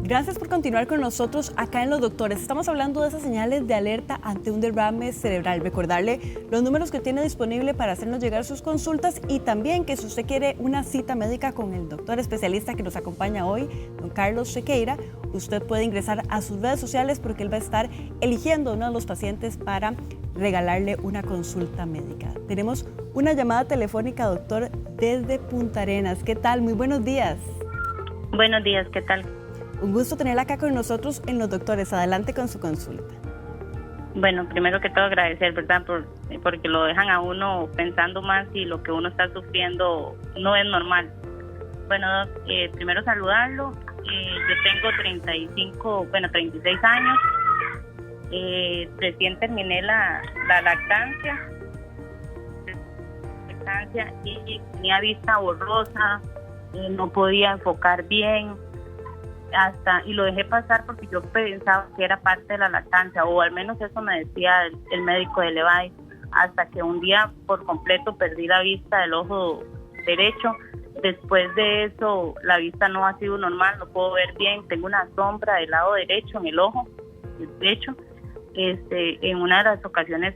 Gracias por continuar con nosotros acá en Los Doctores. Estamos hablando de esas señales de alerta ante un derrame cerebral. Recordarle los números que tiene disponible para hacernos llegar sus consultas, y también que si usted quiere una cita médica con el doctor especialista que nos acompaña hoy, don Carlos Sequeira, usted puede ingresar a sus redes sociales porque él va a estar eligiendo a uno de los pacientes para regalarle una consulta médica. Tenemos una llamada telefónica, doctor, desde Punta Arenas. ¿Qué tal? Muy buenos días. Buenos días, ¿qué tal? Un gusto tenerla acá con nosotros en Los Doctores. Adelante con su consulta. Bueno, primero que todo agradecer, ¿verdad? Porque lo dejan a uno pensando más si lo que uno está sufriendo no es normal. Bueno, primero saludarlo. Yo tengo 36 años. Recién terminé la lactancia y tenía vista borrosa, no podía enfocar bien. Y lo dejé pasar porque yo pensaba que era parte de la lactancia, o al menos eso me decía el médico de Levi, hasta que un día por completo perdí la vista del ojo derecho. Después de eso la vista no ha sido normal, no puedo ver bien, tengo una sombra del lado derecho en el ojo derecho. En una de las ocasiones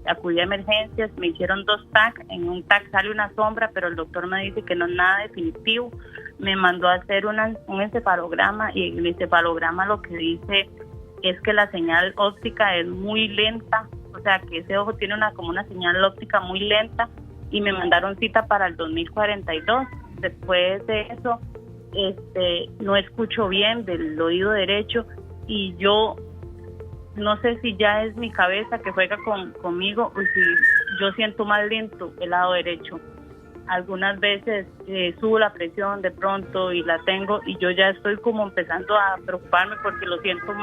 acudí a emergencias, me hicieron 2 TAC, en un TAC sale una sombra, pero el doctor me dice que no es nada definitivo, me mandó a hacer un encefalograma, y el encefalograma lo que dice es que la señal óptica es muy lenta, o sea que ese ojo tiene como una señal óptica muy lenta, y me mandaron cita para el 2042. Después de eso no escucho bien del oído derecho, y yo no sé si ya es mi cabeza que juega conmigo o si yo siento más lento el lado derecho. Algunas veces subo la presión de pronto y la tengo, y yo ya estoy como empezando a preocuparme porque lo siento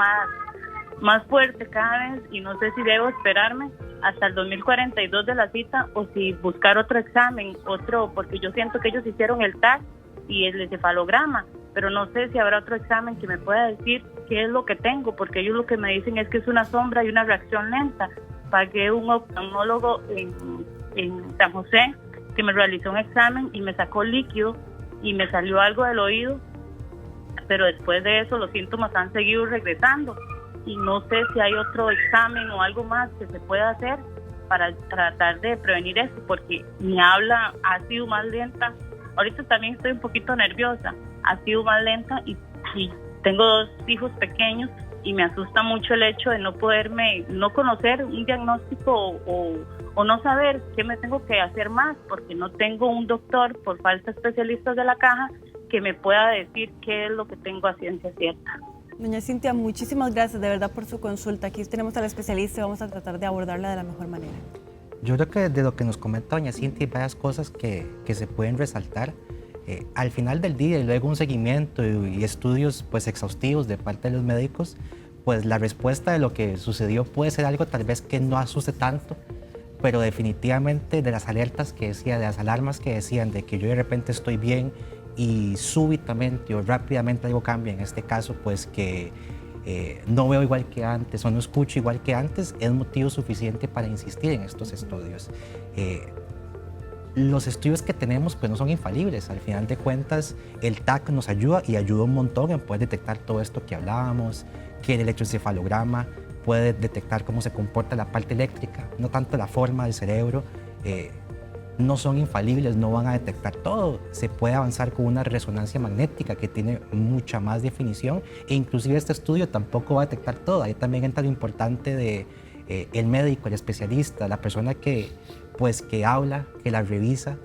más fuerte cada vez, y no sé si debo esperarme hasta el 2042 de la cita o si buscar otro examen, porque yo siento que ellos hicieron el TAC y el encefalograma, pero no sé si habrá otro examen que me pueda decir qué es lo que tengo, porque ellos lo que me dicen es que es una sombra y una reacción lenta. Pagué un oftalmólogo en San José que me realizó un examen y me sacó líquido y me salió algo del oído, pero después de eso los síntomas han seguido regresando, y no sé si hay otro examen o algo más que se pueda hacer para tratar de prevenir esto, porque mi habla ha sido más lenta. Ahorita también estoy un poquito nerviosa, ha sido más lenta, y tengo 2 hijos pequeños y me asusta mucho el hecho de no conocer un diagnóstico o no saber qué me tengo que hacer más, porque no tengo un doctor, por falta de especialistas de la caja, que me pueda decir qué es lo que tengo a ciencia cierta. Doña Cintia, muchísimas gracias de verdad por su consulta. Aquí tenemos al especialista y vamos a tratar de abordarla de la mejor manera. Yo creo que de lo que nos comenta doña Cintia hay varias cosas que se pueden resaltar. Al final del día y luego un seguimiento y estudios pues exhaustivos de parte de los médicos, pues la respuesta de lo que sucedió puede ser algo tal vez que no asuste tanto, pero definitivamente de las alertas que decía, de las alarmas que decían de que yo de repente estoy bien y súbitamente o rápidamente algo cambia, en este caso pues que no veo igual que antes o no escucho igual que antes, es motivo suficiente para insistir en estos estudios. Los estudios que tenemos pues no son infalibles, al final de cuentas el TAC nos ayuda y ayuda un montón en poder detectar todo esto que hablábamos, que el electroencefalograma puede detectar cómo se comporta la parte eléctrica, no tanto la forma del cerebro, no son infalibles, no van a detectar todo, se puede avanzar con una resonancia magnética que tiene mucha más definición e inclusive este estudio tampoco va a detectar todo, ahí también entra lo importante de el médico, el especialista, la persona que habla, que la revisa,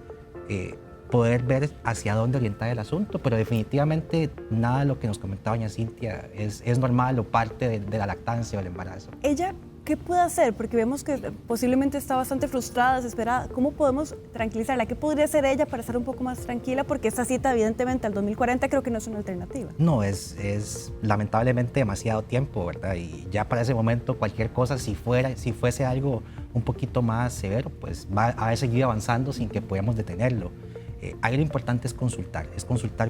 poder ver hacia dónde orientar el asunto, pero definitivamente nada de lo que nos comentaba doña Cintia es normal o parte de la lactancia o el embarazo. ¿Ella qué puede hacer? Porque vemos que posiblemente está bastante frustrada, desesperada. ¿Cómo podemos tranquilizarla? ¿Qué podría hacer ella para estar un poco más tranquila? Porque esta cita evidentemente al 2040 creo que no es una alternativa. No, es lamentablemente demasiado tiempo, ¿verdad? Y ya para ese momento cualquier cosa, si fuese algo un poquito más severo, pues va a seguir avanzando sin que podamos detenerlo. Ahí lo importante es consultar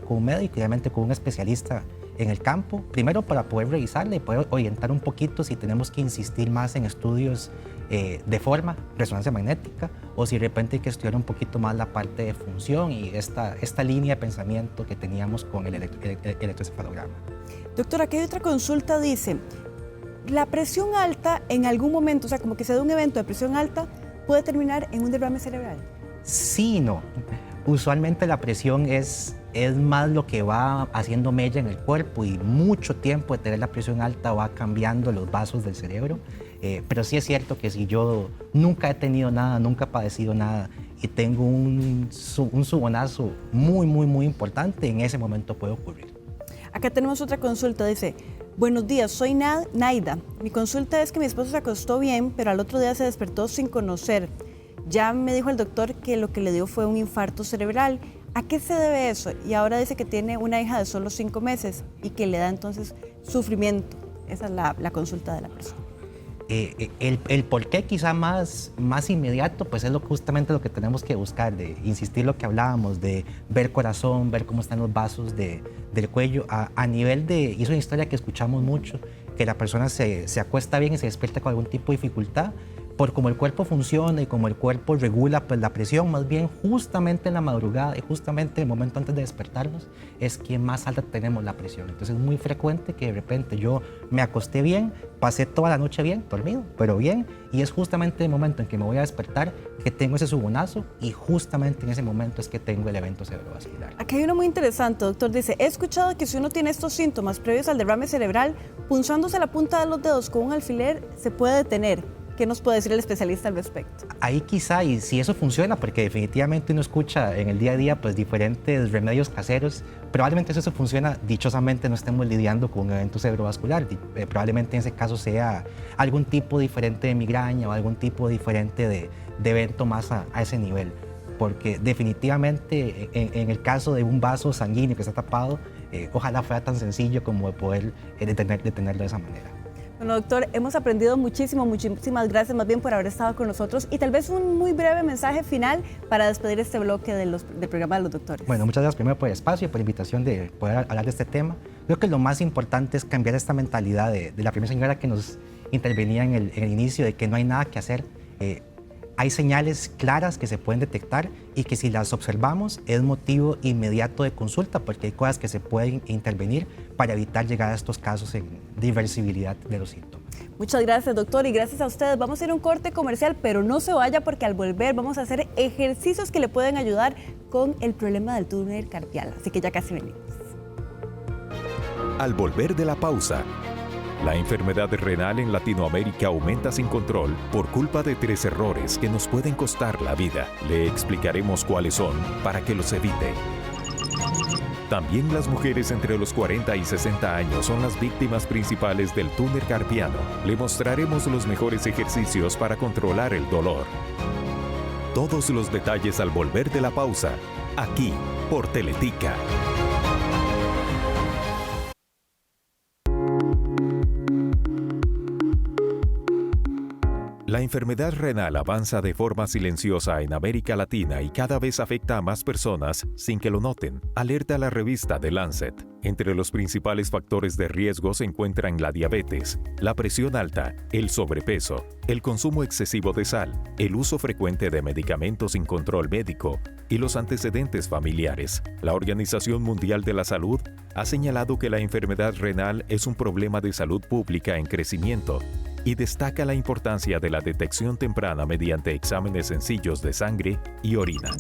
con un médico, obviamente con un especialista en el campo, primero para poder revisarla y poder orientar un poquito si tenemos que insistir más en estudios de forma, resonancia magnética, o si de repente hay que estudiar un poquito más la parte de función y esta línea de pensamiento que teníamos con el electroencefalograma. Doctora, aquí hay otra consulta, dice, la presión alta en algún momento, o sea, como que se da un evento de presión alta, puede terminar en un derrame cerebral. Sí y no. Usualmente la presión es más lo que va haciendo mella en el cuerpo y mucho tiempo de tener la presión alta va cambiando los vasos del cerebro. Pero sí es cierto que si yo nunca he tenido nada, nunca he padecido nada y tengo un subonazo muy importante, en ese momento puede ocurrir. Acá tenemos otra consulta, dice, buenos días, soy Naida. Mi consulta es que mi esposo se acostó bien, pero al otro día se despertó sin conocer. Ya me dijo el doctor que lo que le dio fue un infarto cerebral. ¿A qué se debe eso? Y ahora dice que tiene una hija de solo 5 meses y que le da entonces sufrimiento. Esa es la consulta de la persona. El por qué quizá más inmediato, pues es justamente lo que tenemos que buscar, de insistir lo que hablábamos, de ver corazón, ver cómo están los vasos del cuello, a nivel de, y es una historia que escuchamos mucho, que la persona se acuesta bien y se despierta con algún tipo de dificultad, por cómo el cuerpo funciona y cómo el cuerpo regula pues, la presión, más bien justamente en la madrugada y justamente en el momento antes de despertarnos es que más alta tenemos la presión. Entonces es muy frecuente que de repente yo me acosté bien, pasé toda la noche bien, dormido, pero bien, y es justamente el momento en que me voy a despertar que tengo ese subonazo y justamente en ese momento es que tengo el evento cerebrovascular. Aquí hay uno muy interesante, doctor, dice, he escuchado que si uno tiene estos síntomas previos al derrame cerebral, punzándose la punta de los dedos con un alfiler se puede detener. ¿Qué nos puede decir el especialista al respecto? Ahí quizá, y si eso funciona, porque definitivamente uno escucha en el día a día pues, diferentes remedios caseros, probablemente eso funciona, dichosamente no estemos lidiando con un evento cerebrovascular, probablemente en ese caso sea algún tipo diferente de migraña o algún tipo diferente de evento más a ese nivel, porque definitivamente en el caso de un vaso sanguíneo que está tapado, ojalá fuera tan sencillo como de poder detenerlo de esa manera. Bueno, doctor, hemos aprendido muchísimo, muchísimas gracias más bien por haber estado con nosotros y tal vez un muy breve mensaje final para despedir este bloque del programa de los doctores. Bueno, muchas gracias primero por el espacio y por la invitación de poder hablar de este tema. Creo que lo más importante es cambiar esta mentalidad de la primera señora que nos intervenía en el inicio, de que no hay nada que hacer. Hay señales claras que se pueden detectar y que si las observamos es motivo inmediato de consulta porque hay cosas que se pueden intervenir para evitar llegar a estos casos de irreversibilidad de los síntomas. Muchas gracias, doctor, y gracias a ustedes. Vamos a ir a un corte comercial, pero no se vaya porque al volver vamos a hacer ejercicios que le pueden ayudar con el problema del túnel carpial. Así que ya casi venimos. al volver de la pausa. La enfermedad renal en Latinoamérica aumenta sin control por culpa de 3 errores que nos pueden costar la vida. Le explicaremos cuáles son para que los evite. También las mujeres entre los 40 y 60 años son las víctimas principales del túnel carpiano. Le mostraremos los mejores ejercicios para controlar el dolor. Todos los detalles al volver de la pausa, aquí por Teletica. La enfermedad renal avanza de forma silenciosa en América Latina y cada vez afecta a más personas sin que lo noten, alerta la revista The Lancet. Entre los principales factores de riesgo se encuentran la diabetes, la presión alta, el sobrepeso, el consumo excesivo de sal, el uso frecuente de medicamentos sin control médico y los antecedentes familiares. La Organización Mundial de la Salud ha señalado que la enfermedad renal es un problema de salud pública en crecimiento y destaca la importancia de la detección temprana mediante exámenes sencillos de sangre y orina.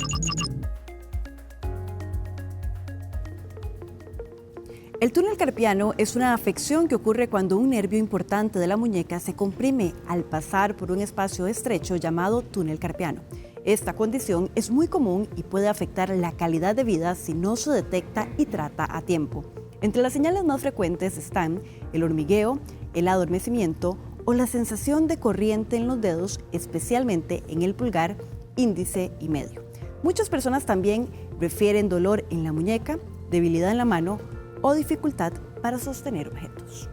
El túnel carpiano es una afección que ocurre cuando un nervio importante de la muñeca se comprime al pasar por un espacio estrecho llamado túnel carpiano. Esta condición es muy común y puede afectar la calidad de vida si no se detecta y trata a tiempo. Entre las señales más frecuentes están el hormigueo, el adormecimiento o la sensación de corriente en los dedos, especialmente en el pulgar, índice y medio. Muchas personas también refieren dolor en la muñeca, debilidad en la mano o dificultad para sostener objetos.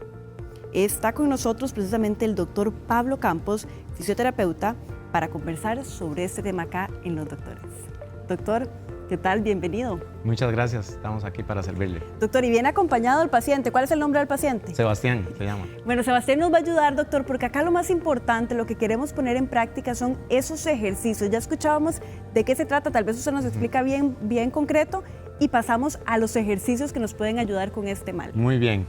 Está con nosotros precisamente el doctor Pablo Campos, fisioterapeuta, para conversar sobre este tema acá en Los Doctores. Doctor, ¿qué tal? Bienvenido. Muchas gracias, estamos aquí para servirle. Doctor, y viene acompañado el paciente. ¿Cuál es el nombre del paciente? Sebastián, se llama. Bueno, Sebastián nos va a ayudar, doctor, porque acá lo más importante, lo que queremos poner en práctica son esos ejercicios. Ya escuchábamos de qué se trata, tal vez usted nos explica bien concreto y pasamos a los ejercicios que nos pueden ayudar con este mal. Muy bien.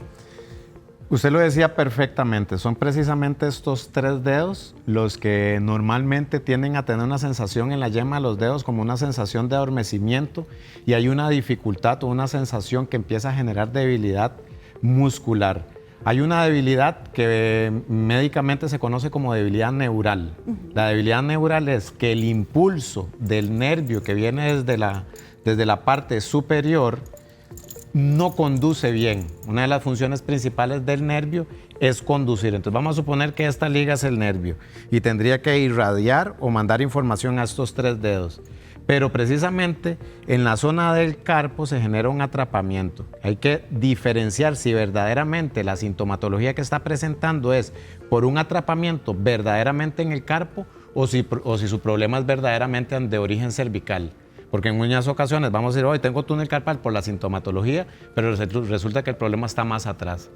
Usted lo decía perfectamente, son precisamente estos 3 dedos los que normalmente tienden a tener una sensación en la yema de los dedos como una sensación de adormecimiento y hay una dificultad o una sensación que empieza a generar debilidad muscular. Hay una debilidad que médicamente se conoce como debilidad neural. La debilidad neural es que el impulso del nervio que viene desde la parte superior no conduce bien. Una de las funciones principales del nervio es conducir. Entonces vamos a suponer que esta liga es el nervio y tendría que irradiar o mandar información a estos 3 dedos. Pero precisamente en la zona del carpo se genera un atrapamiento. Hay que diferenciar si verdaderamente la sintomatología que está presentando es por un atrapamiento verdaderamente en el carpo o si su problema es verdaderamente de origen cervical. Porque en muchas ocasiones vamos a decir, hoy tengo túnel carpal por la sintomatología, pero resulta que el problema está más atrás.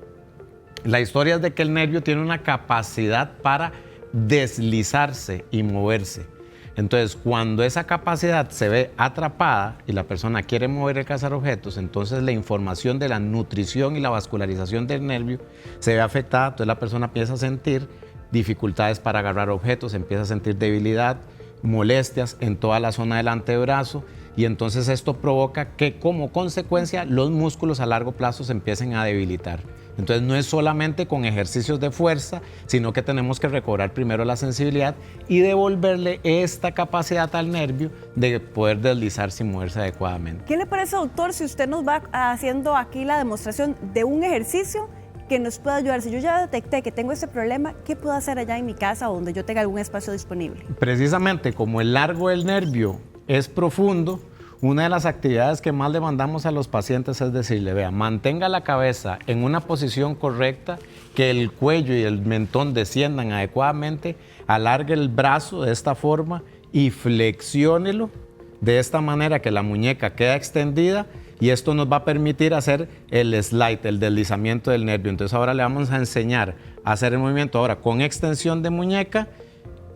La historia es de que el nervio tiene una capacidad para deslizarse y moverse. Entonces, cuando esa capacidad se ve atrapada y la persona quiere mover el cazar objetos, entonces la información de la nutrición y la vascularización del nervio se ve afectada, entonces la persona empieza a sentir dificultades para agarrar objetos, empieza a sentir debilidad, molestias en toda la zona del antebrazo y entonces esto provoca que como consecuencia los músculos a largo plazo se empiecen a debilitar. Entonces no es solamente con ejercicios de fuerza, sino que tenemos que recobrar primero la sensibilidad y devolverle esta capacidad al nervio de poder deslizarse y moverse adecuadamente. ¿Qué le parece, doctor, si usted nos va haciendo aquí la demostración de un ejercicio que nos pueda ayudar? Si yo ya detecté que tengo ese problema, ¿qué puedo hacer allá en mi casa o donde yo tenga algún espacio disponible? Precisamente como el largo del nervio es profundo, una de las actividades que más le mandamos a los pacientes es decirle, vea, mantenga la cabeza en una posición correcta, que el cuello y el mentón desciendan adecuadamente, alargue el brazo de esta forma y flexiónelo de esta manera que la muñeca queda extendida. Y esto nos va a permitir hacer el slide, el deslizamiento del nervio. Entonces ahora le vamos a enseñar a hacer el movimiento ahora con extensión de muñeca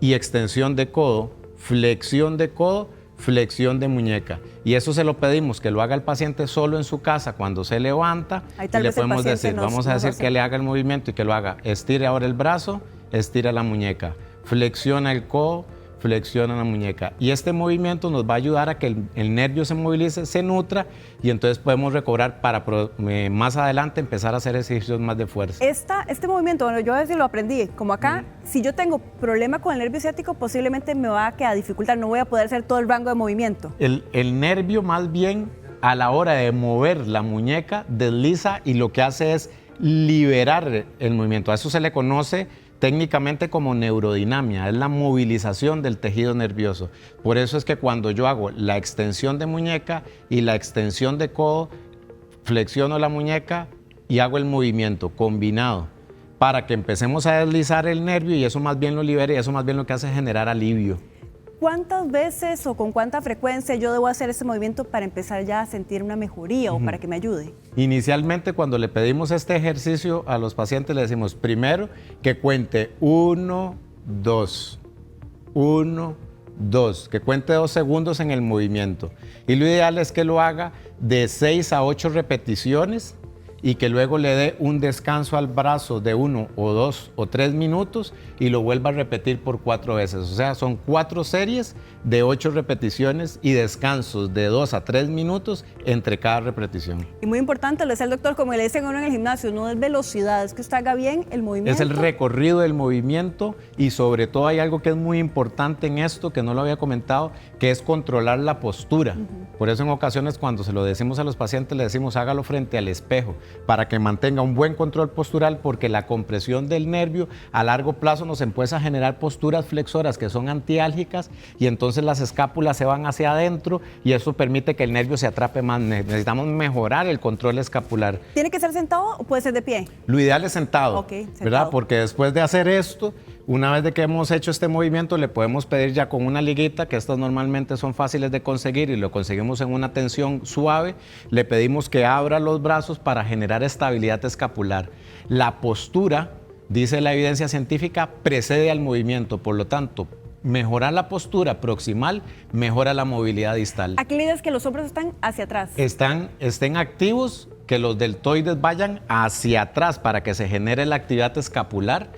y extensión de codo, flexión de muñeca. Y eso se lo pedimos que lo haga el paciente solo en su casa cuando se levanta. Ahí tal y le vez el podemos paciente decir, vamos a decir que le haga el movimiento y que lo haga. Estire ahora el brazo, estira la muñeca, flexiona el codo, flexiona la muñeca. Y este movimiento nos va a ayudar a que el nervio se movilice, se nutra y entonces podemos recobrar para más adelante empezar a hacer ejercicios más de fuerza. Este movimiento, bueno, yo a veces lo aprendí, como acá, si yo tengo problema con el nervio ciático, posiblemente me va a quedar dificultar, no voy a poder hacer todo el rango de movimiento. El nervio más bien a la hora de mover la muñeca desliza y lo que hace es liberar el movimiento. A eso se le conoce técnicamente como neurodinamia, es la movilización del tejido nervioso. Por eso es que cuando yo hago la extensión de muñeca y la extensión de codo, flexiono la muñeca y hago el movimiento combinado para que empecemos a deslizar el nervio y eso más bien lo libere y eso más bien lo que hace es generar alivio. ¿Cuántas veces o con cuánta frecuencia yo debo hacer este movimiento para empezar ya a sentir una mejoría o para que me ayude? Inicialmente, cuando le pedimos este ejercicio a los pacientes, le decimos primero que cuente 1, 2, 1, 2, que cuente 2 segundos en el movimiento. Y lo ideal es que lo haga de 6 a 8 repeticiones y que luego le dé un descanso al brazo de 1 o 2 o 3 minutos y lo vuelva a repetir por 4 veces. O sea, son 4 series de 8 repeticiones y descansos de 2 a 3 minutos entre cada repetición. Y muy importante, lo decía el doctor, como le dicen a uno en el gimnasio, no es velocidad, es que usted haga bien el movimiento. Es el recorrido del movimiento y sobre todo hay algo que es muy importante en esto, que no lo había comentado, que es controlar la postura. Por eso en ocasiones cuando se lo decimos a los pacientes, le decimos hágalo frente al espejo, para que mantenga un buen control postural, porque la compresión del nervio a largo plazo nos empieza a generar posturas flexoras que son antiálgicas y entonces las escápulas se van hacia adentro y eso permite que el nervio se atrape más. Necesitamos mejorar el control escapular. ¿Tiene que ser sentado o puede ser de pie? Lo ideal es sentado, sentado. ¿verdad? Porque después de hacer esto, una vez de que hemos hecho este movimiento, le podemos pedir ya con una liguita, que estas normalmente son fáciles de conseguir y lo conseguimos en una tensión suave, le pedimos que abra los brazos para generar estabilidad escapular. La postura, dice la evidencia científica, precede al movimiento, por lo tanto, mejorar la postura proximal mejora la movilidad distal. Aquí la idea es que los hombros están hacia atrás. Estén activos, que los deltoides vayan hacia atrás para que se genere la actividad escapular,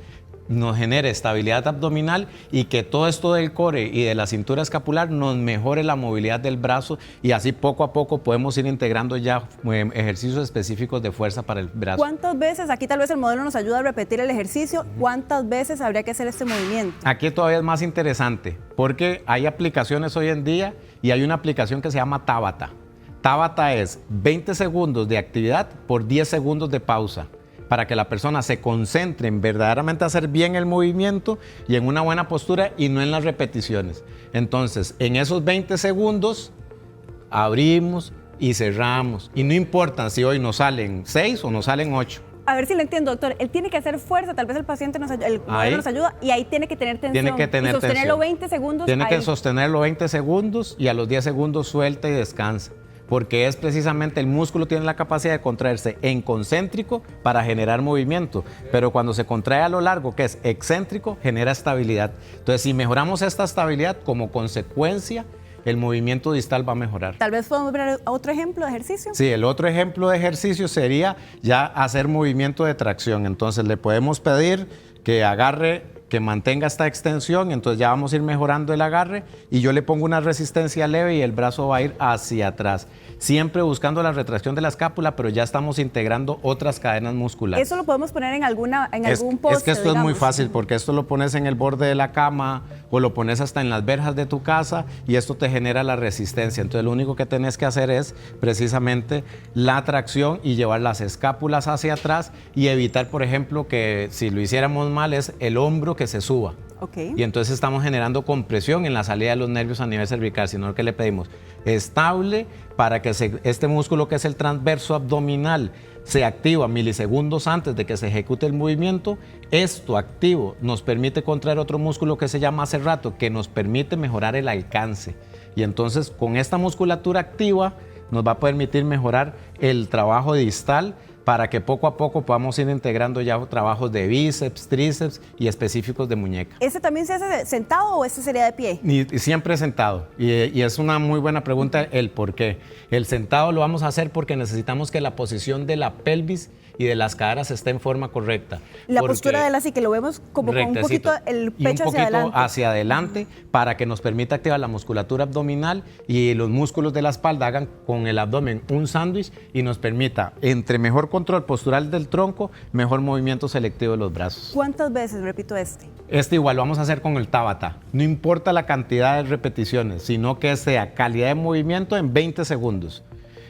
nos genere estabilidad abdominal y que todo esto del core y de la cintura escapular nos mejore la movilidad del brazo y así poco a poco podemos ir integrando ya ejercicios específicos de fuerza para el brazo. ¿Cuántas veces, aquí tal vez el modelo nos ayuda a repetir el ejercicio, cuántas veces habría que hacer este movimiento? Aquí todavía es más interesante porque hay aplicaciones hoy en día y hay una aplicación que se llama Tabata. Tabata es 20 segundos de actividad por 10 segundos de pausa, para que la persona se concentre en verdaderamente hacer bien el movimiento y en una buena postura y no en las repeticiones. Entonces, en esos 20 segundos, abrimos y cerramos. Y no importa si hoy nos salen 6 o nos salen 8. A ver si lo entiendo, doctor. Él tiene que hacer fuerza, tal vez el paciente el modelo nos ayuda y ahí tiene que tener tensión. Tiene que tener y sostenerlo tensión. 20 segundos. Tiene ahí. que sostenerlo 20 segundos y a los 10 segundos suelta y descansa. Porque es precisamente el músculo tiene la capacidad de contraerse en concéntrico para generar movimiento, pero cuando se contrae a lo largo, que es excéntrico, genera estabilidad. Entonces, si mejoramos esta estabilidad, como consecuencia, el movimiento distal va a mejorar. Tal vez podemos ver otro ejemplo de ejercicio. Sí, el otro ejemplo de ejercicio sería ya hacer movimiento de tracción. Entonces, le podemos pedir que agarre, que mantenga esta extensión, entonces ya vamos a ir mejorando el agarre y yo le pongo una resistencia leve y el brazo va a ir hacia atrás, siempre buscando la retracción de la escápula, pero ya estamos integrando otras cadenas musculares. Eso lo podemos poner en algún poste. Es que esto es muy fácil porque esto lo pones en el borde de la cama o lo pones hasta en las verjas de tu casa y esto te genera la resistencia. Entonces lo único que tenés que hacer es precisamente la tracción y llevar las escápulas hacia atrás y evitar, por ejemplo, que si lo hiciéramos mal es el hombro que se suba. Okay. Y entonces estamos generando compresión en la salida de los nervios a nivel cervical, sino que le pedimos estable para que este músculo que es el transverso abdominal se activa milisegundos antes de que se ejecute el movimiento. Esto activo nos permite contraer otro músculo que se llama hace rato, que nos permite mejorar el alcance. Y entonces con esta musculatura activa nos va a permitir mejorar el trabajo distal para que poco a poco podamos ir integrando ya trabajos de bíceps, tríceps y específicos de muñeca. ¿Ese también se hace sentado o ese sería de pie? Y siempre sentado. Y es una muy buena pregunta el por qué. El sentado lo vamos a hacer porque necesitamos que la posición de la pelvis y de las caderas esté en forma correcta. La postura de él así que lo vemos como con un poquito el pecho hacia adelante para que nos permita activar la musculatura abdominal y los músculos de la espalda hagan con el abdomen un sándwich y nos permita, entre mejor control postural del tronco, mejor movimiento selectivo de los brazos. ¿Cuántas veces repito este? Este igual lo vamos a hacer con el Tabata. No importa la cantidad de repeticiones, sino que sea calidad de movimiento en 20 segundos.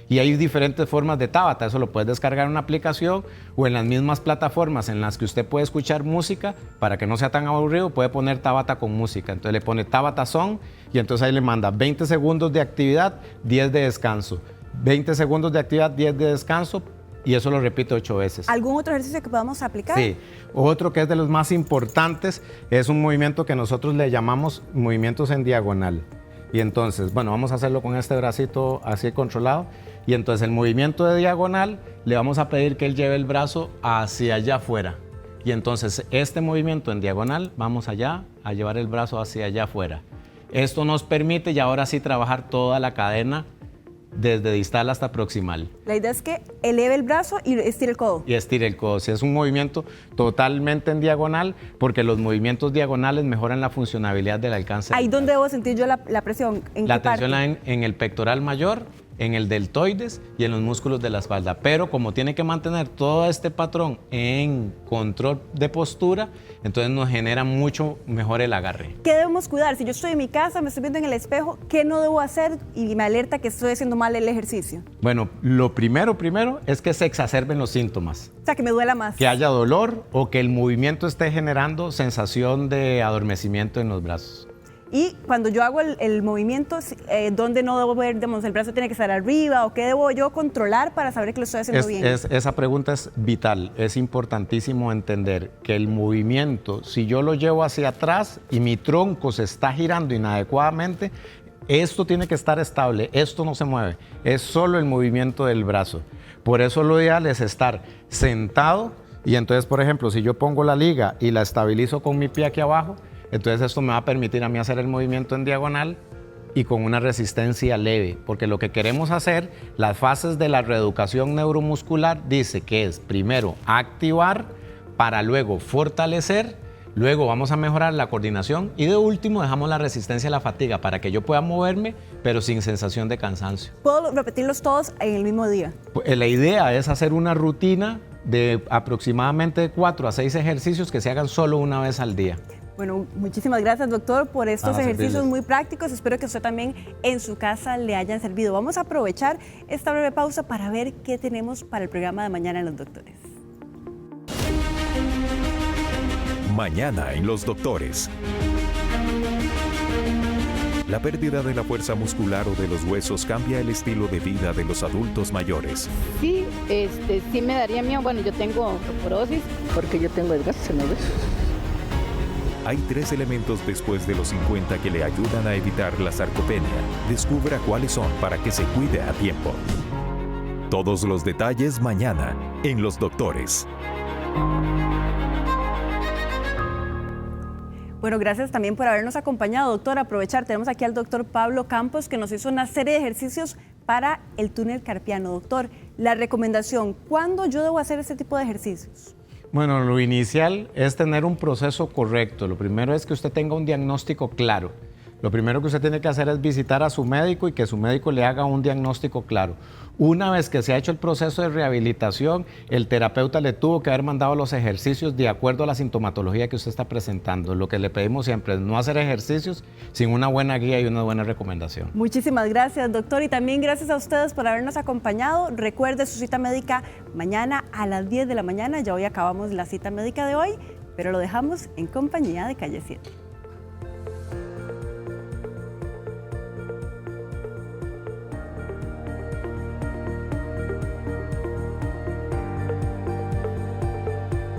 Y hay diferentes formas de Tabata, eso lo puedes descargar en una aplicación o en las mismas plataformas en las que usted puede escuchar música, para que no sea tan aburrido, puede poner Tabata con música. Entonces le pone Tabata Song y entonces ahí le manda 20 segundos de actividad, 10 de descanso. 20 segundos de actividad, 10 de descanso, y eso lo repito 8 veces. ¿Algún otro ejercicio que podamos aplicar? Sí, otro que es de los más importantes es un movimiento que nosotros le llamamos movimientos en diagonal. Y entonces, bueno, vamos a hacerlo con este bracito así controlado. Y entonces el movimiento de diagonal le vamos a pedir que él lleve el brazo hacia allá afuera. Y entonces este movimiento en diagonal, vamos allá a llevar el brazo hacia allá afuera. Esto nos permite ya ahora sí trabajar toda la cadena desde distal hasta proximal. La idea es que eleve el brazo y estire el codo. Y estire el codo. Si es un movimiento totalmente en diagonal, porque los movimientos diagonales mejoran la funcionalidad del alcance. ¿Ahí dónde debo sentir yo la presión? ¿En la tensión en el pectoral mayor, en el deltoides y en los músculos de la espalda. Pero como tiene que mantener todo este patrón en control de postura, entonces nos genera mucho mejor el agarre. ¿Qué debemos cuidar? Si yo estoy en mi casa, me estoy viendo en el espejo, ¿qué no debo hacer y me alerta que estoy haciendo mal el ejercicio? Bueno, lo primero es que se exacerben los síntomas. O sea, que me duela más. Que haya dolor o que el movimiento esté generando sensación de adormecimiento en los brazos. Y cuando yo hago el movimiento, ¿dónde no debo ver? Digamos, ¿el brazo tiene que estar arriba o qué debo yo controlar para saber que lo estoy haciendo bien? Esa pregunta es vital. Es importantísimo entender que el movimiento, si yo lo llevo hacia atrás y mi tronco se está girando inadecuadamente, esto tiene que estar estable, esto no se mueve. Es solo el movimiento del brazo. Por eso lo ideal es estar sentado y entonces, por ejemplo, si yo pongo la liga y la estabilizo con mi pie aquí abajo, entonces esto me va a permitir a mí hacer el movimiento en diagonal y con una resistencia leve, porque lo que queremos hacer, las fases de la reeducación neuromuscular, dice que es primero activar para luego fortalecer, luego vamos a mejorar la coordinación y de último dejamos la resistencia a la fatiga para que yo pueda moverme, pero sin sensación de cansancio. ¿Puedo repetirlos todos en el mismo día? La idea es hacer una rutina de aproximadamente 4 a 6 ejercicios que se hagan solo una vez al día. Bueno, muchísimas gracias, doctor, por estos ejercicios muy prácticos. Espero que a usted también en su casa le hayan servido. Vamos a aprovechar esta breve pausa para ver qué tenemos para el programa de mañana en Los Doctores. Mañana en Los Doctores. La pérdida de la fuerza muscular o de los huesos cambia el estilo de vida de los adultos mayores. Sí, sí me daría miedo. Bueno, yo tengo osteoporosis porque yo tengo desgaste en los huesos. Hay 3 elementos después de los 50 que le ayudan a evitar la sarcopenia. Descubra cuáles son para que se cuide a tiempo. Todos los detalles mañana en Los Doctores. Bueno, gracias también por habernos acompañado, doctor. Aprovechar, tenemos aquí al doctor Pablo Campos, que nos hizo una serie de ejercicios para el túnel carpiano. Doctor, la recomendación, ¿cuándo yo debo hacer este tipo de ejercicios? Bueno, lo inicial es tener un proceso correcto. Lo primero es que usted tenga un diagnóstico claro. Lo primero que usted tiene que hacer es visitar a su médico y que su médico le haga un diagnóstico claro. Una vez que se ha hecho el proceso de rehabilitación, el terapeuta le tuvo que haber mandado los ejercicios de acuerdo a la sintomatología que usted está presentando. Lo que le pedimos siempre es no hacer ejercicios sin una buena guía y una buena recomendación. Muchísimas gracias, doctor, y también gracias a ustedes por habernos acompañado. Recuerde su cita médica mañana a las 10 de la mañana. Ya hoy acabamos la cita médica de hoy, pero lo dejamos en compañía de Calle 7.